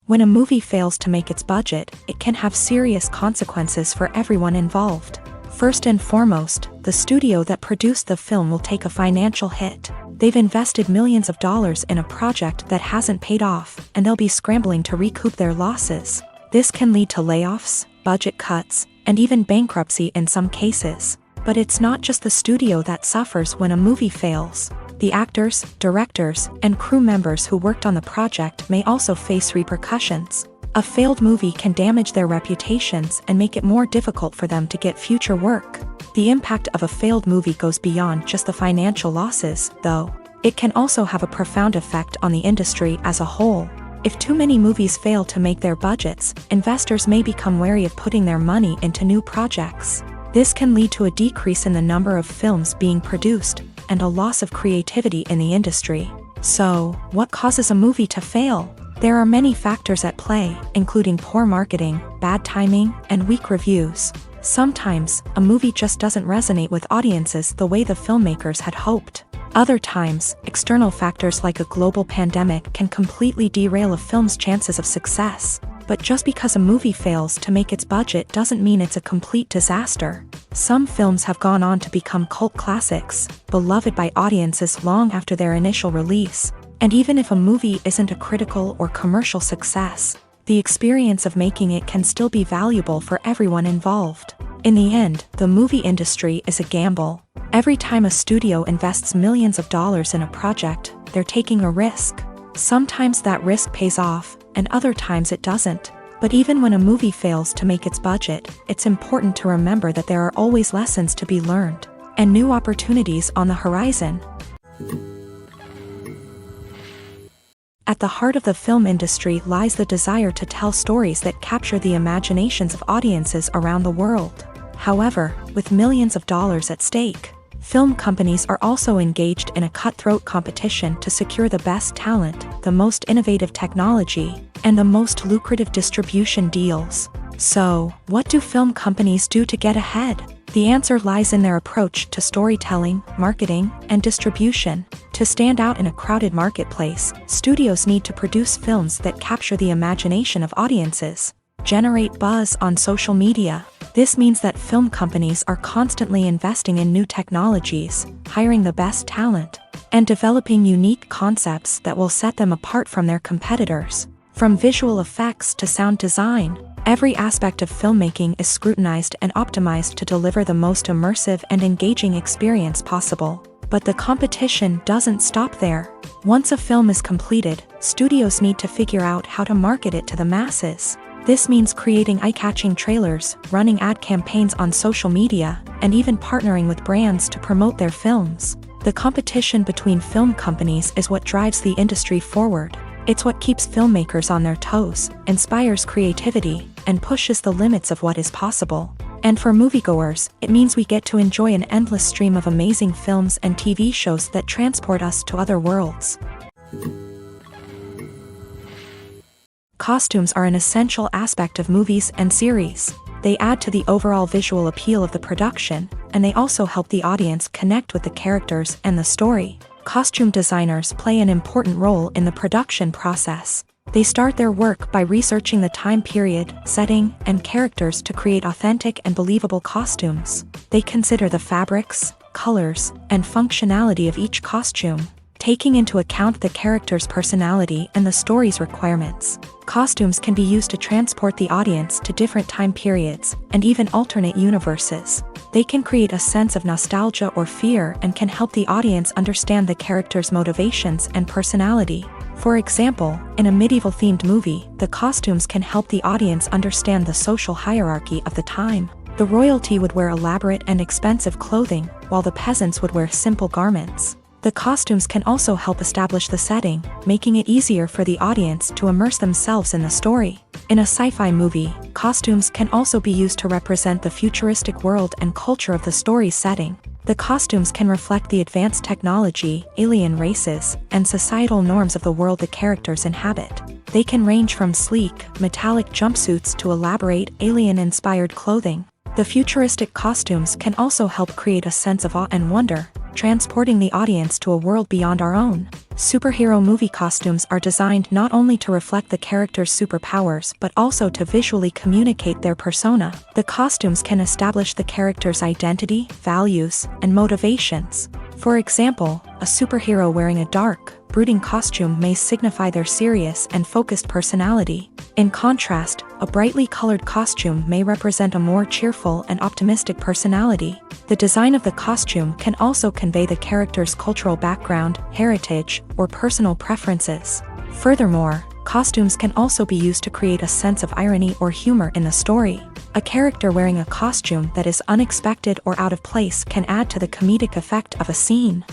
When a movie fails to make its budget, it can have serious consequences for everyone involved. First and foremost, the studio that produced the film will take a financial hit. They've invested millions of dollars in a project that hasn't paid off, and they'll be scrambling to recoup their losses. This can lead to layoffs, budget cuts, and even bankruptcy in some cases. But it's not just the studio that suffers when a movie fails. The actors, directors, and crew members who worked on the project may also face repercussions. A failed movie can damage their reputations and make it more difficult for them to get future work. The impact of a failed movie goes beyond just the financial losses, though. It can also have a profound effect on the industry as a whole. If too many movies fail to make their budgets, investors may become wary of putting their money into new projects. This can lead to a decrease in the number of films being produced, and a loss of creativity in the industry. So, what causes a movie to fail? There are many factors at play, including poor marketing, bad timing, and weak reviews. Sometimes, a movie just doesn't resonate with audiences the way the filmmakers had hoped. Other times, external factors like a global pandemic can completely derail a film's chances of success. But just because a movie fails to make its budget doesn't mean it's a complete disaster. Some films have gone on to become cult classics, beloved by audiences long after their initial release. And even if a movie isn't a critical or commercial success, the experience of making it can still be valuable for everyone involved. In the end, the movie industry is a gamble. Every time a studio invests millions of dollars in a project, they're taking a risk. Sometimes that risk pays off, and other times it doesn't. But even when a movie fails to make its budget, it's important to remember that there are always lessons to be learned, and new opportunities on the horizon. At the heart of the film industry lies the desire to tell stories that capture the imaginations of audiences around the world. However, with millions of dollars at stake, film companies are also engaged in a cutthroat competition to secure the best talent, the most innovative technology, and the most lucrative distribution deals. So, what do film companies do to get ahead? The answer lies in their approach to storytelling, marketing, and distribution. To stand out in a crowded marketplace, studios need to produce films that capture the imagination of audiences, generate buzz on social media. This means that film companies are constantly investing in new technologies, hiring the best talent, and developing unique concepts that will set them apart from their competitors. From visual effects to sound design, every aspect of filmmaking is scrutinized and optimized to deliver the most immersive and engaging experience possible. But the competition doesn't stop there. Once a film is completed, studios need to figure out how to market it to the masses. This means creating eye-catching trailers, running ad campaigns on social media, and even partnering with brands to promote their films. The competition between film companies is what drives the industry forward. It's what keeps filmmakers on their toes, inspires creativity, and pushes the limits of what is possible. And for moviegoers, it means we get to enjoy an endless stream of amazing films and TV shows that transport us to other worlds. Costumes are an essential aspect of movies and series. They add to the overall visual appeal of the production, and they also help the audience connect with the characters and the story. Costume designers play an important role in the production process. They start their work by researching the time period, setting, and characters to create authentic and believable costumes. They consider the fabrics, colors, and functionality of each costume. taking into account the character's personality and the story's requirements. Costumes can be used to transport the audience to different time periods, and even alternate universes. They can create a sense of nostalgia or fear and can help the audience understand the character's motivations and personality. For example, in a medieval-themed movie, the costumes can help the audience understand the social hierarchy of the time. The royalty would wear elaborate and expensive clothing, while the peasants would wear simple garments. The costumes can also help establish the setting, making it easier for the audience to immerse themselves in the story. In a sci-fi movie, costumes can also be used to represent the futuristic world and culture of the story's setting. The costumes can reflect the advanced technology, alien races, and societal norms of the world the characters inhabit. They can range from sleek, metallic jumpsuits to elaborate, alien-inspired clothing. The futuristic costumes can also help create a sense of awe and wonder, transporting the audience to a world beyond our own. Superhero movie costumes are designed not only to reflect the character's superpowers but also to visually communicate their persona. The costumes can establish the character's identity, values, and motivations. For example, a superhero wearing a dark, brooding costume may signify their serious and focused personality. In contrast, a brightly colored costume may represent a more cheerful and optimistic personality. The design of the costume can also convey the character's cultural background, heritage, or personal preferences. Furthermore, costumes can also be used to create a sense of irony or humor in the story. A character wearing a costume that is unexpected or out of place can add to the comedic effect of a scene.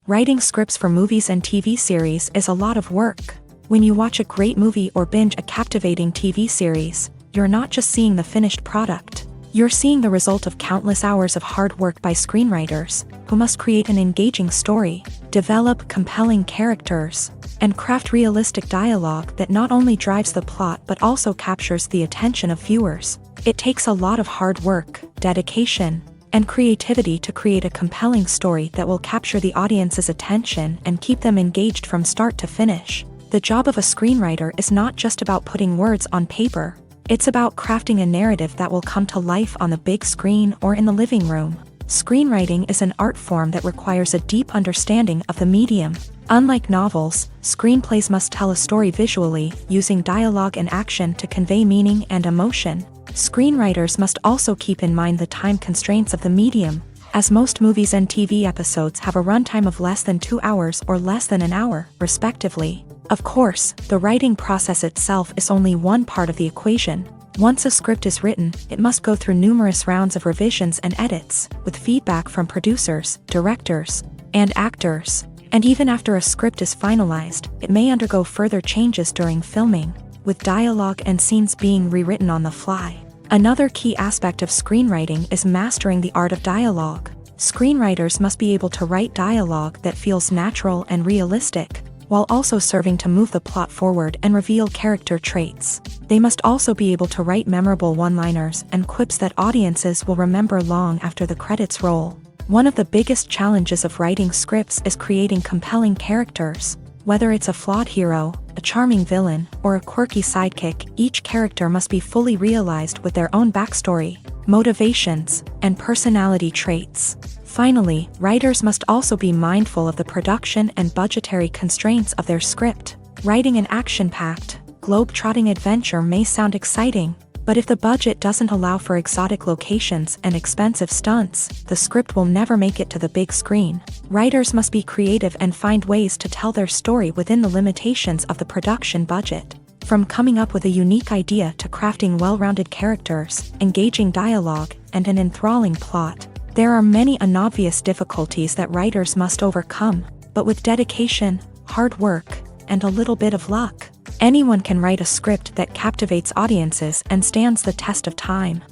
Writing scripts for movies and TV series is a lot of work. When you watch a great movie or binge a captivating TV series, you're not just seeing the finished product. You're seeing the result of countless hours of hard work by screenwriters, who must create an engaging story, develop compelling characters, and craft realistic dialogue that not only drives the plot but also captures the attention of viewers. It takes a lot of hard work, dedication, and creativity to create a compelling story that will capture the audience's attention and keep them engaged from start to finish. The job of a screenwriter is not just about putting words on paper. It's about crafting a narrative that will come to life on the big screen or in the living room. Screenwriting is an art form that requires a deep understanding of the medium. Unlike novels, screenplays must tell a story visually, using dialogue and action to convey meaning and emotion. Screenwriters must also keep in mind the time constraints of the medium, as most movies and TV episodes have a runtime of less than 2 hours or less than an hour, respectively. Of course, the writing process itself is only one part of the equation. Once a script is written, it must go through numerous rounds of revisions and edits, with feedback from producers, directors, and actors. And even after a script is finalized, it may undergo further changes during filming, with dialogue and scenes being rewritten on the fly. Another key aspect of screenwriting is mastering the art of dialogue. Screenwriters must be able to write dialogue that feels natural and realistic, while also serving to move the plot forward and reveal character traits. They must also be able to write memorable one-liners and quips that audiences will remember long after the credits roll. One of the biggest challenges of writing scripts is creating compelling characters. Whether it's a flawed hero, a charming villain, or a quirky sidekick, each character must be fully realized with their own backstory, motivations, and personality traits. Finally, writers must also be mindful of the production and budgetary constraints of their script. Writing an action-packed, globe-trotting adventure may sound exciting, but if the budget doesn't allow for exotic locations and expensive stunts, the script will never make it to the big screen. Writers must be creative and find ways to tell their story within the limitations of the production budget. From coming up with a unique idea to crafting well-rounded characters, engaging dialogue, and an enthralling plot, there are many unobvious difficulties that writers must overcome, but with dedication, hard work, and a little bit of luck, anyone can write a script that captivates audiences and stands the test of time.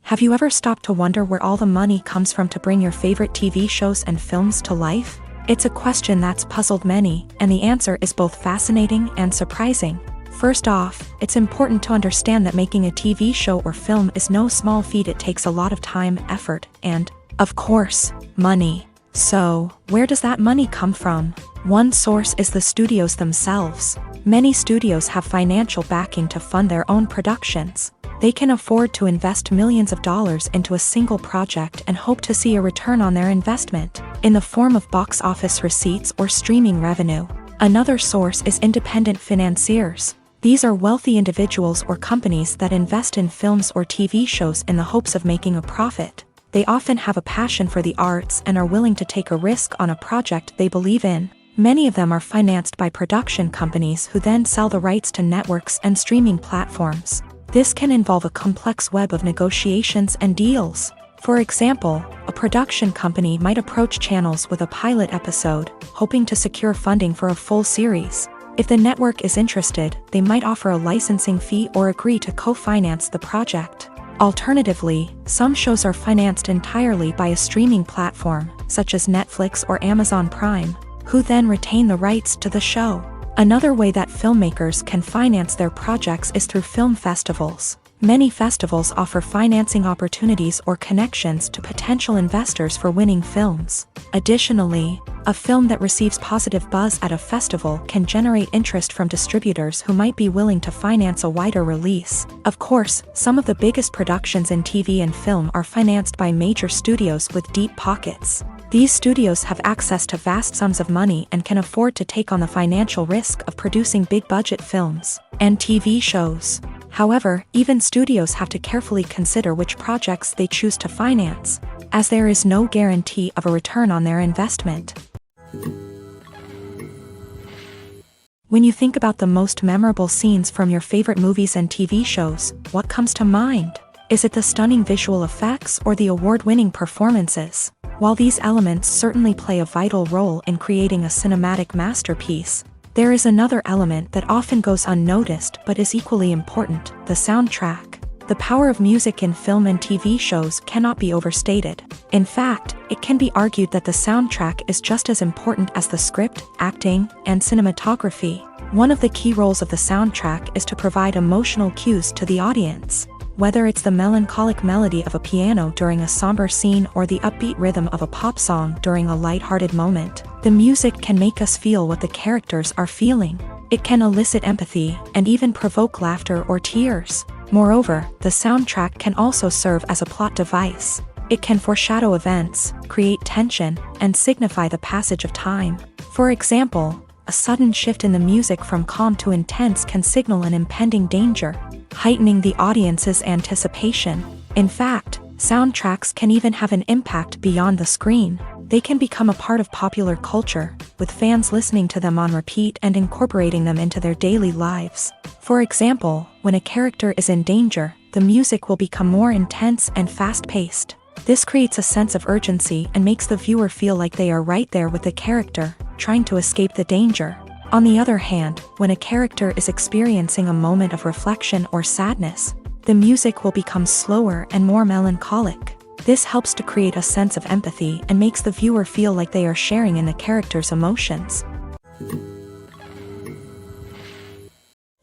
Have you ever stopped to wonder where all the money comes from to bring your favorite TV shows and films to life? It's a question that's puzzled many, and the answer is both fascinating and surprising. First off, it's important to understand that making a TV show or film is no small feat. It takes a lot of time, effort, and, of course, money. So, where does that money come from? One source is the studios themselves. Many studios have financial backing to fund their own productions. They can afford to invest millions of dollars into a single project and hope to see a return on their investment, in the form of box office receipts or streaming revenue. Another source is independent financiers. These are wealthy individuals or companies that invest in films or TV shows in the hopes of making a profit. They often have a passion for the arts and are willing to take a risk on a project they believe in. Many of them are financed by production companies who then sell the rights to networks and streaming platforms. This can involve a complex web of negotiations and deals. For example, a production company might approach channels with a pilot episode, hoping to secure funding for a full series. If the network is interested, they might offer a licensing fee or agree to co-finance the project. Alternatively, some shows are financed entirely by a streaming platform, such as Netflix or Amazon Prime, who then retain the rights to the show. Another way that filmmakers can finance their projects is through film festivals. Many festivals offer financing opportunities or connections to potential investors for winning films. Additionally, a film that receives positive buzz at a festival can generate interest from distributors who might be willing to finance a wider release. Of course, some of the biggest productions in TV and film are financed by major studios with deep pockets. These studios have access to vast sums of money and can afford to take on the financial risk of producing big-budget films and TV shows. However, even studios have to carefully consider which projects they choose to finance, as there is no guarantee of a return on their investment. When you think about the most memorable scenes from your favorite movies and TV shows, what comes to mind? Is it the stunning visual effects or the award-winning performances? While these elements certainly play a vital role in creating a cinematic masterpiece, there is another element that often goes unnoticed but is equally important: the soundtrack. The power of music in film and TV shows cannot be overstated. In fact, it can be argued that the soundtrack is just as important as the script, acting, and cinematography. One of the key roles of the soundtrack is to provide emotional cues to the audience. Whether it's the melancholic melody of a piano during a somber scene or the upbeat rhythm of a pop song during a light-hearted moment, the music can make us feel what the characters are feeling. It can elicit empathy and even provoke laughter or tears. Moreover, the soundtrack can also serve as a plot device. It can foreshadow events, create tension, and signify the passage of time. For example, a sudden shift in the music from calm to intense can signal an impending danger, heightening the audience's anticipation. In fact, soundtracks can even have an impact beyond the screen. They can become a part of popular culture, with fans listening to them on repeat and incorporating them into their daily lives. For example, when a character is in danger, the music will become more intense and fast-paced. This creates a sense of urgency and makes the viewer feel like they are right there with the character, trying to escape the danger. On the other hand, when a character is experiencing a moment of reflection or sadness, the music will become slower and more melancholic. This helps to create a sense of empathy and makes the viewer feel like they are sharing in the character's emotions.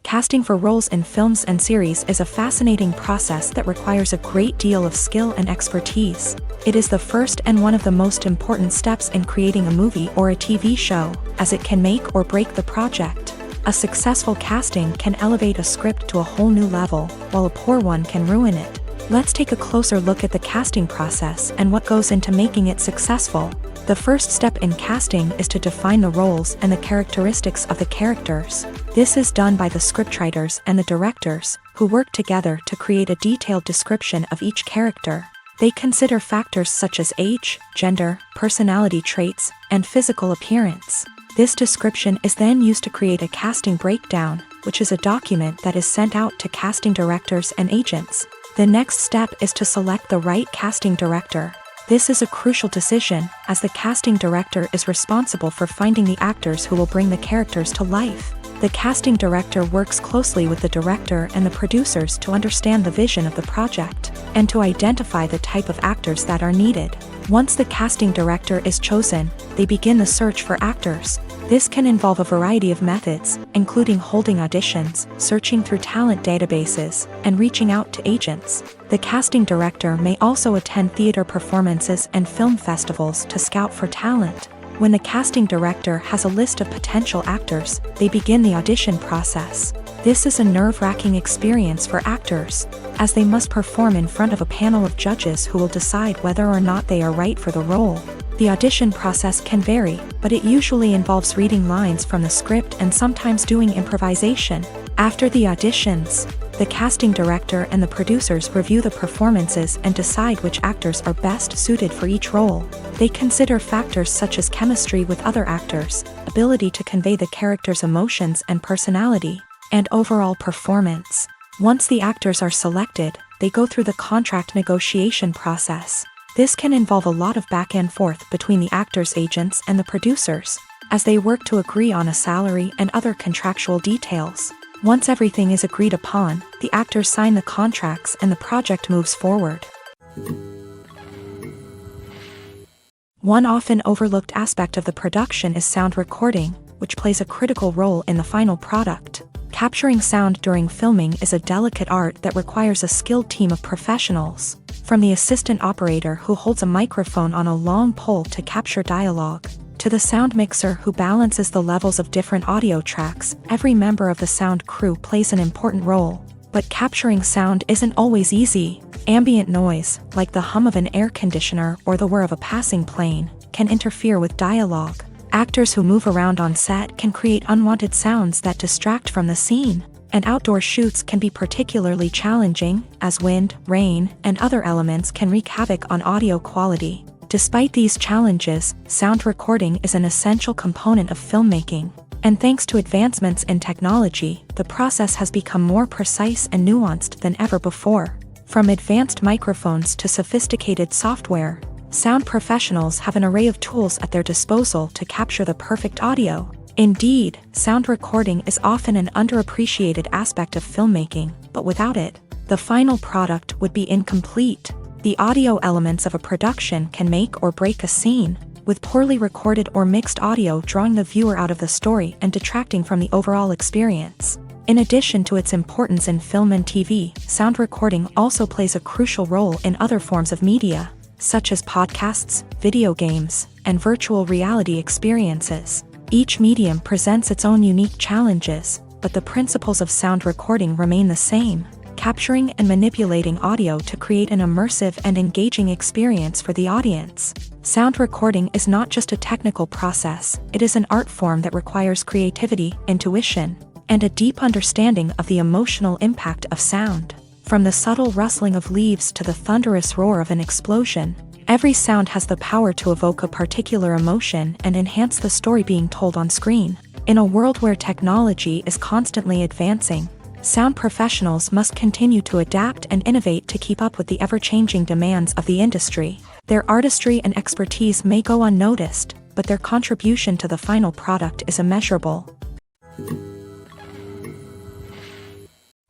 Casting for roles in films and series is a fascinating process that requires a great deal of skill and expertise. It is the first and one of the most important steps in creating a movie or a TV show, as it can make or break the project. A successful casting can elevate a script to a whole new level, while a poor one can ruin it. Let's take a closer look at the casting process and what goes into making it successful. The first step in casting is to define the roles and the characteristics of the characters. This is done by the scriptwriters and the directors, who work together to create a detailed description of each character. They consider factors such as age, gender, personality traits, and physical appearance. This description is then used to create a casting breakdown, which is a document that is sent out to casting directors and agents. The next step is to select the right casting director. This is a crucial decision, as the casting director is responsible for finding the actors who will bring the characters to life. The casting director works closely with the director and the producers to understand the vision of the project, and to identify the type of actors that are needed. Once the casting director is chosen, they begin the search for actors. This can involve a variety of methods, including holding auditions, searching through talent databases, and reaching out to agents. The casting director may also attend theater performances and film festivals to scout for talent. When the casting director has a list of potential actors, they begin the audition process. This is a nerve-wracking experience for actors. as they must perform in front of a panel of judges who will decide whether or not they are right for the role. The audition process can vary, but it usually involves reading lines from the script and sometimes doing improvisation. After the auditions, the casting director and the producers review the performances and decide which actors are best suited for each role. They consider factors such as chemistry with other actors, ability to convey the character's emotions and personality, and overall performance. Once the actors are selected, they go through the contract negotiation process. This can involve a lot of back and forth between the actors' agents and the producers, as they work to agree on a salary and other contractual details. Once everything is agreed upon, the actors sign the contracts and the project moves forward. One often overlooked aspect of the production is sound recording, which plays a critical role in the final product. Capturing sound during filming is a delicate art that requires a skilled team of professionals, from the assistant operator who holds a microphone on a long pole to capture dialogue, to the sound mixer who balances the levels of different audio tracks. Every member of the sound crew plays an important role. But capturing sound isn't always easy. Ambient noise, like the hum of an air conditioner or the whir of a passing plane, can interfere with dialogue. Actors who move around on set can create unwanted sounds that distract from the scene, and outdoor shoots can be particularly challenging, as wind, rain, and other elements can wreak havoc on audio quality. Despite these challenges, sound recording is an essential component of filmmaking, and thanks to advancements in technology, the process has become more precise and nuanced than ever before. From advanced microphones to sophisticated software, sound professionals have an array of tools at their disposal to capture the perfect audio. Indeed, sound recording is often an underappreciated aspect of filmmaking, but without it, the final product would be incomplete. The audio elements of a production can make or break a scene, with poorly recorded or mixed audio drawing the viewer out of the story and detracting from the overall experience. In addition to its importance in film and TV, sound recording also plays a crucial role in other forms of media, such as podcasts, video games, and virtual reality experiences. Each medium presents its own unique challenges, but the principles of sound recording remain the same, capturing and manipulating audio to create an immersive and engaging experience for the audience. Sound recording is not just a technical process, it is an art form that requires creativity, intuition, and a deep understanding of the emotional impact of sound. From the subtle rustling of leaves to the thunderous roar of an explosion, every sound has the power to evoke a particular emotion and enhance the story being told on screen. In a world where technology is constantly advancing, sound professionals must continue to adapt and innovate to keep up with the ever-changing demands of the industry. Their artistry and expertise may go unnoticed, but their contribution to the final product is immeasurable.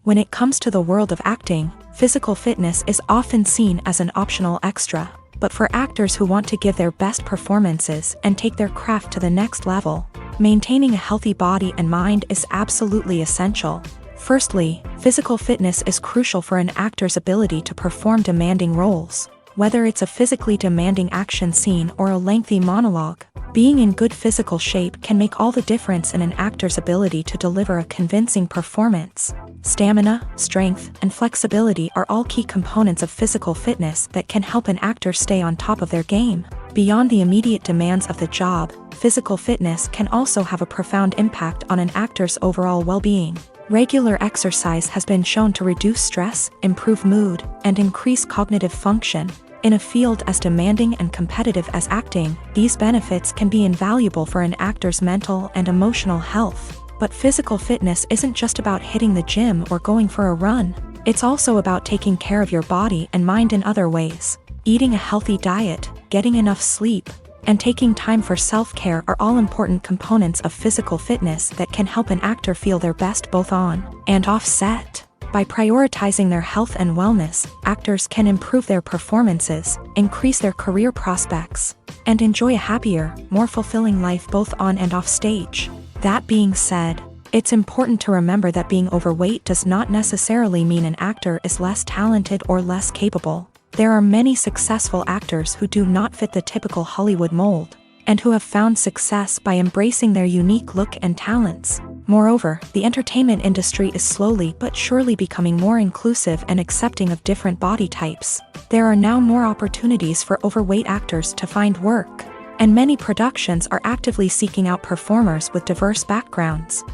When it comes to the world of acting, physical fitness is often seen as an optional extra. But for actors who want to give their best performances and take their craft to the next level, maintaining a healthy body and mind is absolutely essential. Firstly, physical fitness is crucial for an actor's ability to perform demanding roles. Whether it's a physically demanding action scene or a lengthy monologue, being in good physical shape can make all the difference in an actor's ability to deliver a convincing performance. Stamina, strength, and flexibility are all key components of physical fitness that can help an actor stay on top of their game. Beyond the immediate demands of the job, physical fitness can also have a profound impact on an actor's overall well-being. Regular exercise has been shown to reduce stress, improve mood, and increase cognitive function. In a field as demanding and competitive as acting, these benefits can be invaluable for an actor's mental and emotional health. But physical fitness isn't just about hitting the gym or going for a run. It's also about taking care of your body and mind in other ways. Eating a healthy diet, getting enough sleep, and taking time for self-care are all important components of physical fitness that can help an actor feel their best both on and off set. By prioritizing their health and wellness, actors can improve their performances, increase their career prospects, and enjoy a happier, more fulfilling life both on and off stage. That being said, it's important to remember that being overweight does not necessarily mean an actor is less talented or less capable. There are many successful actors who do not fit the typical Hollywood mold, and who have found success by embracing their unique look and talents. Moreover, the entertainment industry is slowly but surely becoming more inclusive and accepting of different body types. There are now more opportunities for overweight actors to find work, and many productions are actively seeking out performers with diverse backgrounds.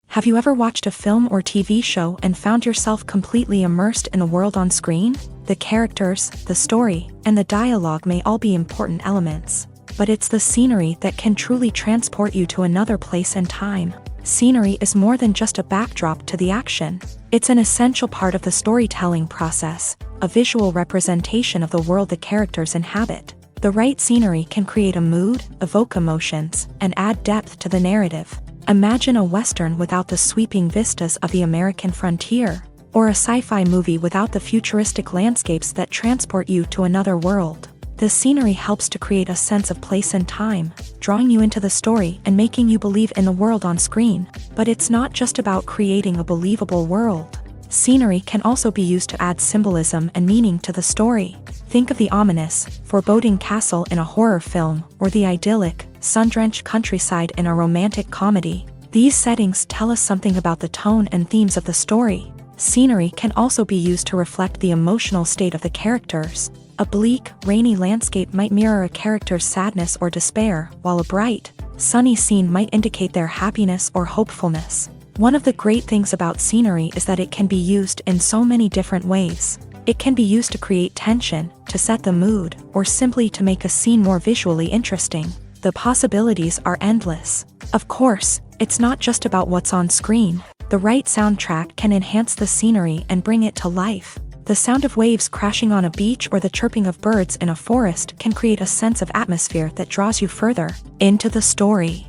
Have you ever watched a film or TV show and found yourself completely immersed in the world on screen? The characters, the story, and the dialogue may all be important elements, but it's the scenery that can truly transport you to another place and time. Scenery is more than just a backdrop to the action. It's an essential part of the storytelling process, a visual representation of the world the characters inhabit. The right scenery can create a mood, evoke emotions, and add depth to the narrative. Imagine a Western without the sweeping vistas of the American frontier, or a sci-fi movie without the futuristic landscapes that transport you to another world. The scenery helps to create a sense of place and time, drawing you into the story and making you believe in the world on screen. But it's not just about creating a believable world. Scenery can also be used to add symbolism and meaning to the story. Think of the ominous, foreboding castle in a horror film, or the idyllic, sun-drenched countryside in a romantic comedy. These settings tell us something about the tone and themes of the story. Scenery can also be used to reflect the emotional state of the characters. A bleak, rainy landscape might mirror a character's sadness or despair, while a bright, sunny scene might indicate their happiness or hopefulness. One of the great things about scenery is that it can be used in so many different ways. It can be used to create tension, to set the mood, or simply to make a scene more visually interesting. The possibilities are endless. Of course, it's not just about what's on screen. The right soundtrack can enhance the scenery and bring it to life. The sound of waves crashing on a beach or the chirping of birds in a forest can create a sense of atmosphere that draws you further into the story.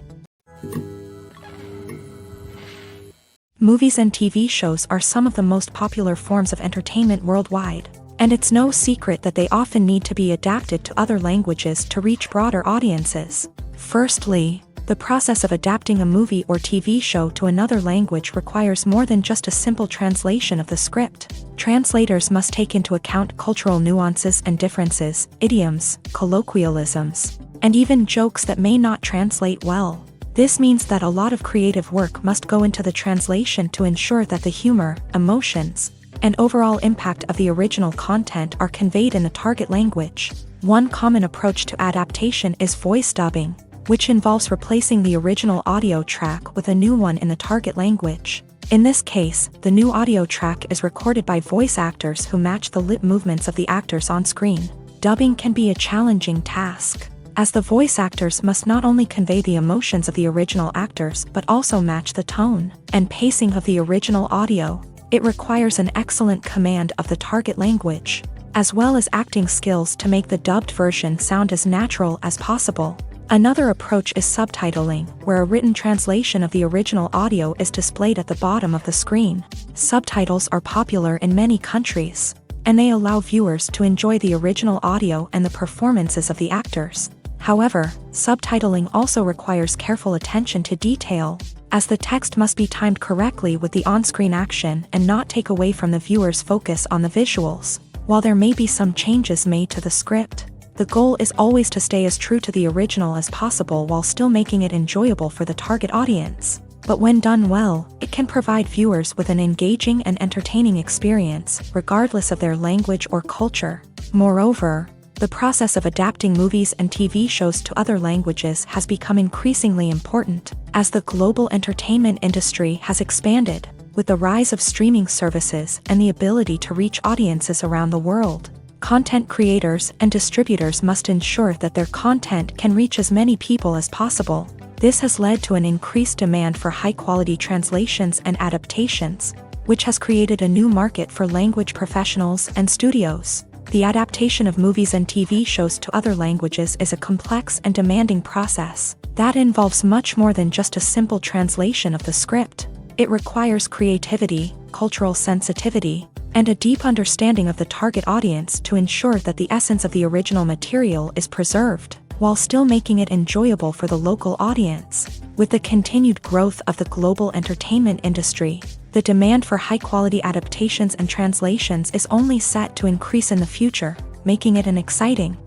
Movies and TV shows are some of the most popular forms of entertainment worldwide, and it's no secret that they often need to be adapted to other languages to reach broader audiences. Firstly, the process of adapting a movie or TV show to another language requires more than just a simple translation of the script. Translators must take into account cultural nuances and differences, idioms, colloquialisms, and even jokes that may not translate well. This means that a lot of creative work must go into the translation to ensure that the humor, emotions, and overall impact of the original content are conveyed in the target language. One common approach to adaptation is voice dubbing, which involves replacing the original audio track with a new one in the target language. In this case, the new audio track is recorded by voice actors who match the lip movements of the actors on screen. Dubbing can be a challenging task, as the voice actors must not only convey the emotions of the original actors but also match the tone and pacing of the original audio. It requires an excellent command of the target language, as well as acting skills to make the dubbed version sound as natural as possible. Another approach is subtitling, where a written translation of the original audio is displayed at the bottom of the screen. Subtitles are popular in many countries, and they allow viewers to enjoy the original audio and the performances of the actors. However, subtitling also requires careful attention to detail, as the text must be timed correctly with the on-screen action and not take away from the viewer's focus on the visuals. While there may be some changes made to the script, the goal is always to stay as true to the original as possible while still making it enjoyable for the target audience. But when done well, it can provide viewers with an engaging and entertaining experience, regardless of their language or culture. Moreover, the process of adapting movies and TV shows to other languages has become increasingly important, as the global entertainment industry has expanded, with the rise of streaming services and the ability to reach audiences around the world. Content creators and distributors must ensure that their content can reach as many people as possible. This has led to an increased demand for high-quality translations and adaptations, which has created a new market for language professionals and studios. The adaptation of movies and TV shows to other languages is a complex and demanding process that involves much more than just a simple translation of the script. It requires creativity, cultural sensitivity, and a deep understanding of the target audience to ensure that the essence of the original material is preserved, while still making it enjoyable for the local audience. With the continued growth of the global entertainment industry, the demand for high-quality adaptations and translations is only set to increase in the future, making it an exciting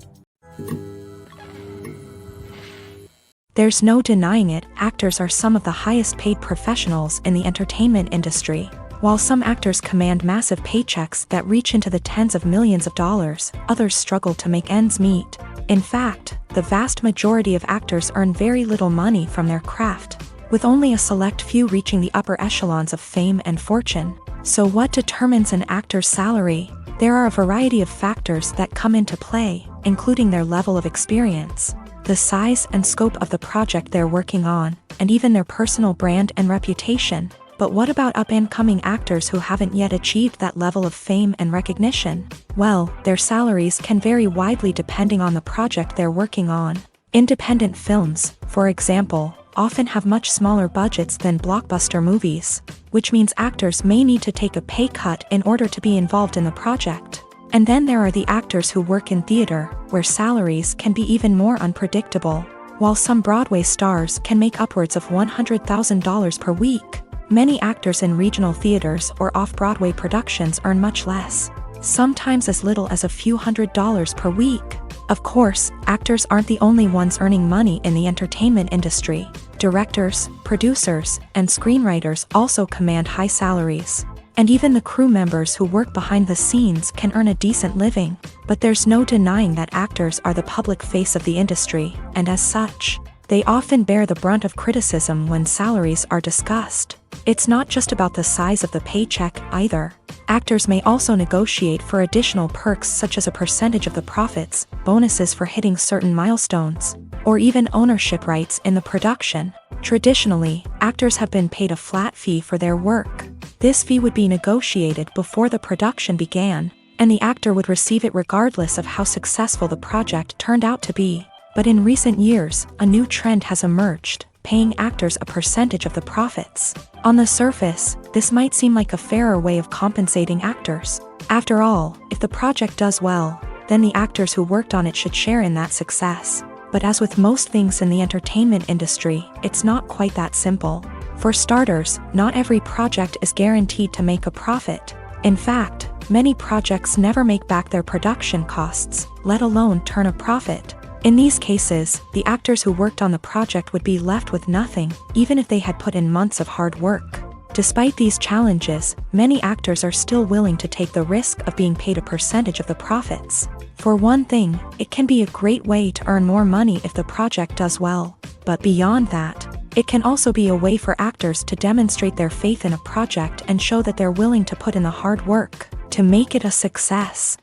There's no denying it, actors are some of the highest paid professionals in the entertainment industry. While some actors command massive paychecks that reach into the tens of millions of dollars, others struggle to make ends meet. In fact, the vast majority of actors earn very little money from their craft, with only a select few reaching the upper echelons of fame and fortune. So what determines an actor's salary? There are a variety of factors that come into play, including their level of experience, the size and scope of the project they're working on, and even their personal brand and reputation. But what about up-and-coming actors who haven't yet achieved that level of fame and recognition? Well, their salaries can vary widely depending on the project they're working on. Independent films, for example, often have much smaller budgets than blockbuster movies, which means actors may need to take a pay cut in order to be involved in the project. And then there are the actors who work in theater, where salaries can be even more unpredictable. While some Broadway stars can make upwards of $100,000 per week, many actors in regional theaters or off-Broadway productions earn much less, sometimes as little as a few $100s per week. Of course, actors aren't the only ones earning money in the entertainment industry. Directors, producers, and screenwriters also command high salaries. And even the crew members who work behind the scenes can earn a decent living. But there's no denying that actors are the public face of the industry, and as such, they often bear the brunt of criticism when salaries are discussed. It's not just about the size of the paycheck, either. Actors may also negotiate for additional perks such as a percentage of the profits, bonuses for hitting certain milestones, or even ownership rights in the production. Traditionally, actors have been paid a flat fee for their work. This fee would be negotiated before the production began, and the actor would receive it regardless of how successful the project turned out to be. But in recent years, a new trend has emerged, paying actors a percentage of the profits. On the surface, this might seem like a fairer way of compensating actors. After all, if the project does well, then the actors who worked on it should share in that success. But as with most things in the entertainment industry, it's not quite that simple. For starters, not every project is guaranteed to make a profit. In fact, many projects never make back their production costs, let alone turn a profit. In these cases, the actors who worked on the project would be left with nothing, even if they had put in months of hard work. Despite these challenges, many actors are still willing to take the risk of being paid a percentage of the profits. For one thing, it can be a great way to earn more money if the project does well. But beyond that, it can also be a way for actors to demonstrate their faith in a project and show that they're willing to put in the hard work to make it a success.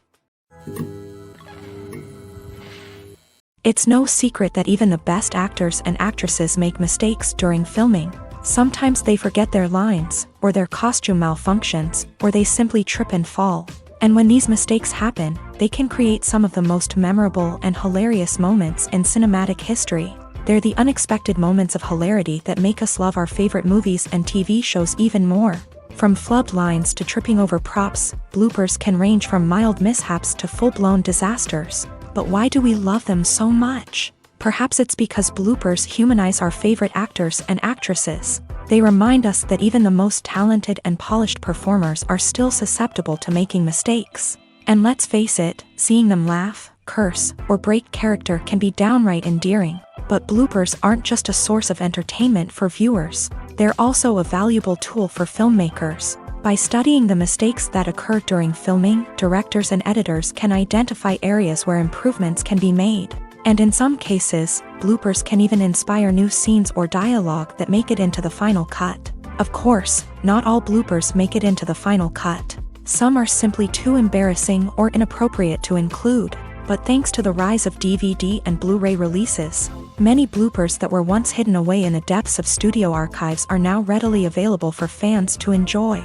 It's no secret that even the best actors and actresses make mistakes during filming. Sometimes they forget their lines, or their costume malfunctions, or they simply trip and fall. And when these mistakes happen, they can create some of the most memorable and hilarious moments in cinematic history. They're the unexpected moments of hilarity that make us love our favorite movies and TV shows even more. From flubbed lines to tripping over props, bloopers can range from mild mishaps to full-blown disasters. But why do we love them so much? Perhaps it's because bloopers humanize our favorite actors and actresses. They remind us that even the most talented and polished performers are still susceptible to making mistakes. And let's face it, seeing them laugh, curse, or break character can be downright endearing. But bloopers aren't just a source of entertainment for viewers. They're also a valuable tool for filmmakers. By studying the mistakes that occur during filming, directors and editors can identify areas where improvements can be made. And in some cases, bloopers can even inspire new scenes or dialogue that make it into the final cut. Of course, not all bloopers make it into the final cut. Some are simply too embarrassing or inappropriate to include. But thanks to the rise of DVD and Blu-ray releases, many bloopers that were once hidden away in the depths of studio archives are now readily available for fans to enjoy.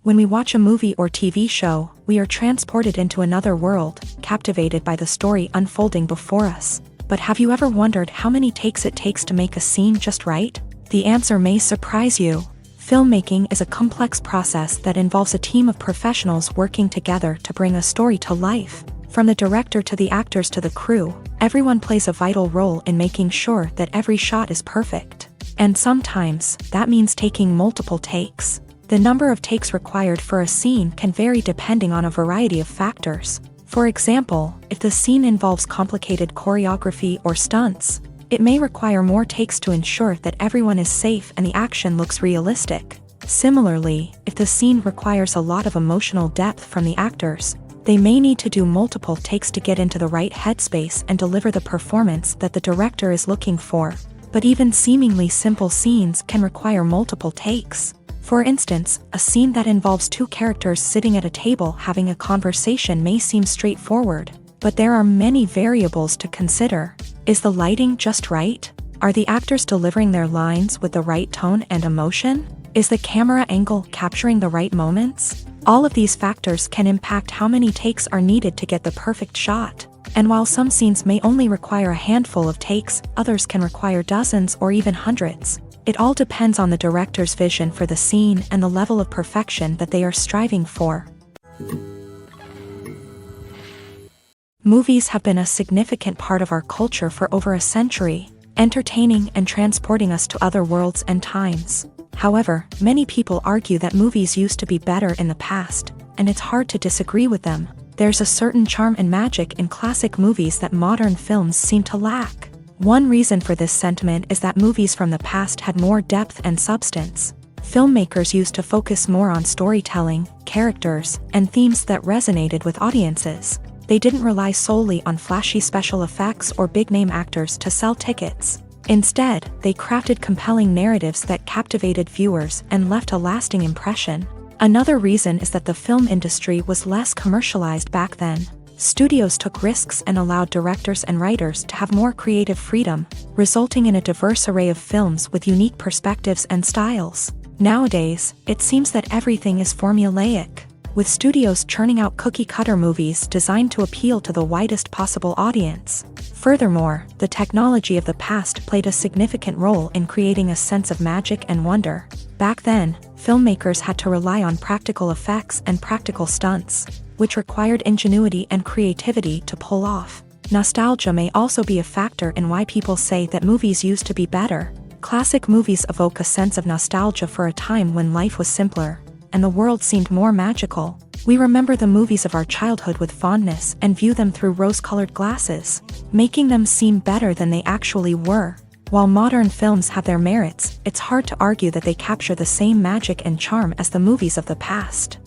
When we watch a movie or TV show, we are transported into another world, captivated by the story unfolding before us. But have you ever wondered how many takes it takes to make a scene just right? The answer may surprise you. Filmmaking is a complex process that involves a team of professionals working together to bring a story to life. From the director to the actors to the crew, everyone plays a vital role in making sure that every shot is perfect. And sometimes, that means taking multiple takes. The number of takes required for a scene can vary depending on a variety of factors. For example, if the scene involves complicated choreography or stunts, it may require more takes to ensure that everyone is safe and the action looks realistic. Similarly, if the scene requires a lot of emotional depth from the actors, they may need to do multiple takes to get into the right headspace and deliver the performance that the director is looking for. But even seemingly simple scenes can require multiple takes. For instance, a scene that involves two characters sitting at a table having a conversation may seem straightforward, but there are many variables to consider. Is the lighting just right? Are the actors delivering their lines with the right tone and emotion? Is the camera angle capturing the right moments? All of these factors can impact how many takes are needed to get the perfect shot. And while some scenes may only require a handful of takes, others can require dozens or even hundreds. It all depends on the director's vision for the scene and the level of perfection that they are striving for. Movies have been a significant part of our culture for over a century, entertaining and transporting us to other worlds and times. However, many people argue that movies used to be better in the past, and it's hard to disagree with them. There's a certain charm and magic in classic movies that modern films seem to lack. One reason for this sentiment is that movies from the past had more depth and substance. Filmmakers used to focus more on storytelling, characters, and themes that resonated with audiences. They didn't rely solely on flashy special effects or big-name actors to sell tickets. Instead, they crafted compelling narratives that captivated viewers and left a lasting impression. Another reason is that the film industry was less commercialized back then. Studios took risks and allowed directors and writers to have more creative freedom, resulting in a diverse array of films with unique perspectives and styles. Nowadays, it seems that everything is formulaic, with studios churning out cookie-cutter movies designed to appeal to the widest possible audience. Furthermore, the technology of the past played a significant role in creating a sense of magic and wonder. Back then, filmmakers had to rely on practical effects and practical stunts, which required ingenuity and creativity to pull off. Nostalgia may also be a factor in why people say that movies used to be better. Classic movies evoke a sense of nostalgia for a time when life was simpler, and the world seemed more magical. We remember the movies of our childhood with fondness and view them through rose-colored glasses, making them seem better than they actually were. While modern films have their merits, it's hard to argue that they capture the same magic and charm as the movies of the past.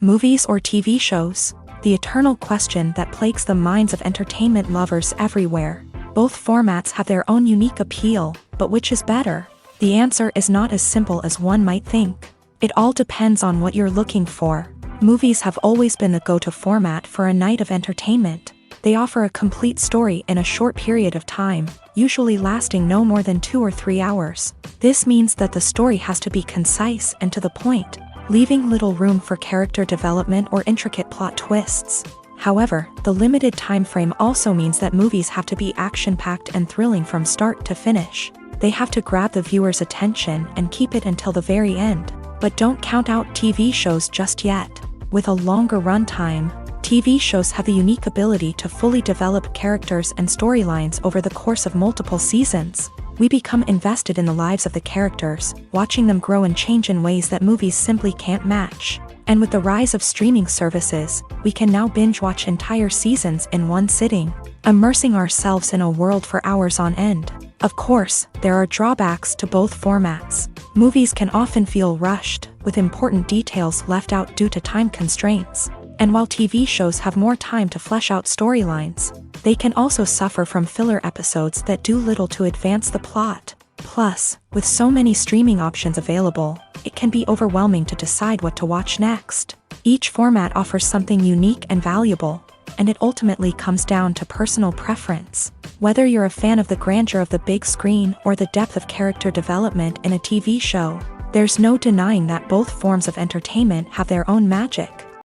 Movies or TV shows? The eternal question that plagues the minds of entertainment lovers everywhere. Both formats have their own unique appeal, but which is better? The answer is not as simple as one might think. It all depends on what you're looking for. Movies have always been the go-to format for a night of entertainment. They offer a complete story in a short period of time, usually lasting no more than 2 or 3 hours. This means that the story has to be concise and to the point, leaving little room for character development or intricate plot twists. However, the limited time frame also means that movies have to be action-packed and thrilling from start to finish. They have to grab the viewer's attention and keep it until the very end. But don't count out TV shows just yet. With a longer runtime, TV shows have the unique ability to fully develop characters and storylines over the course of multiple seasons. We become invested in the lives of the characters, watching them grow and change in ways that movies simply can't match. And with the rise of streaming services, we can now binge-watch entire seasons in one sitting, immersing ourselves in a world for hours on end. Of course, there are drawbacks to both formats. Movies can often feel rushed, with important details left out due to time constraints. And while TV shows have more time to flesh out storylines, they can also suffer from filler episodes that do little to advance the plot. Plus, with so many streaming options available, it can be overwhelming to decide what to watch next. Each format offers something unique and valuable, and it ultimately comes down to personal preference. Whether you're a fan of the grandeur of the big screen or the depth of character development in a TV show, there's no denying that both forms of entertainment have their own magic.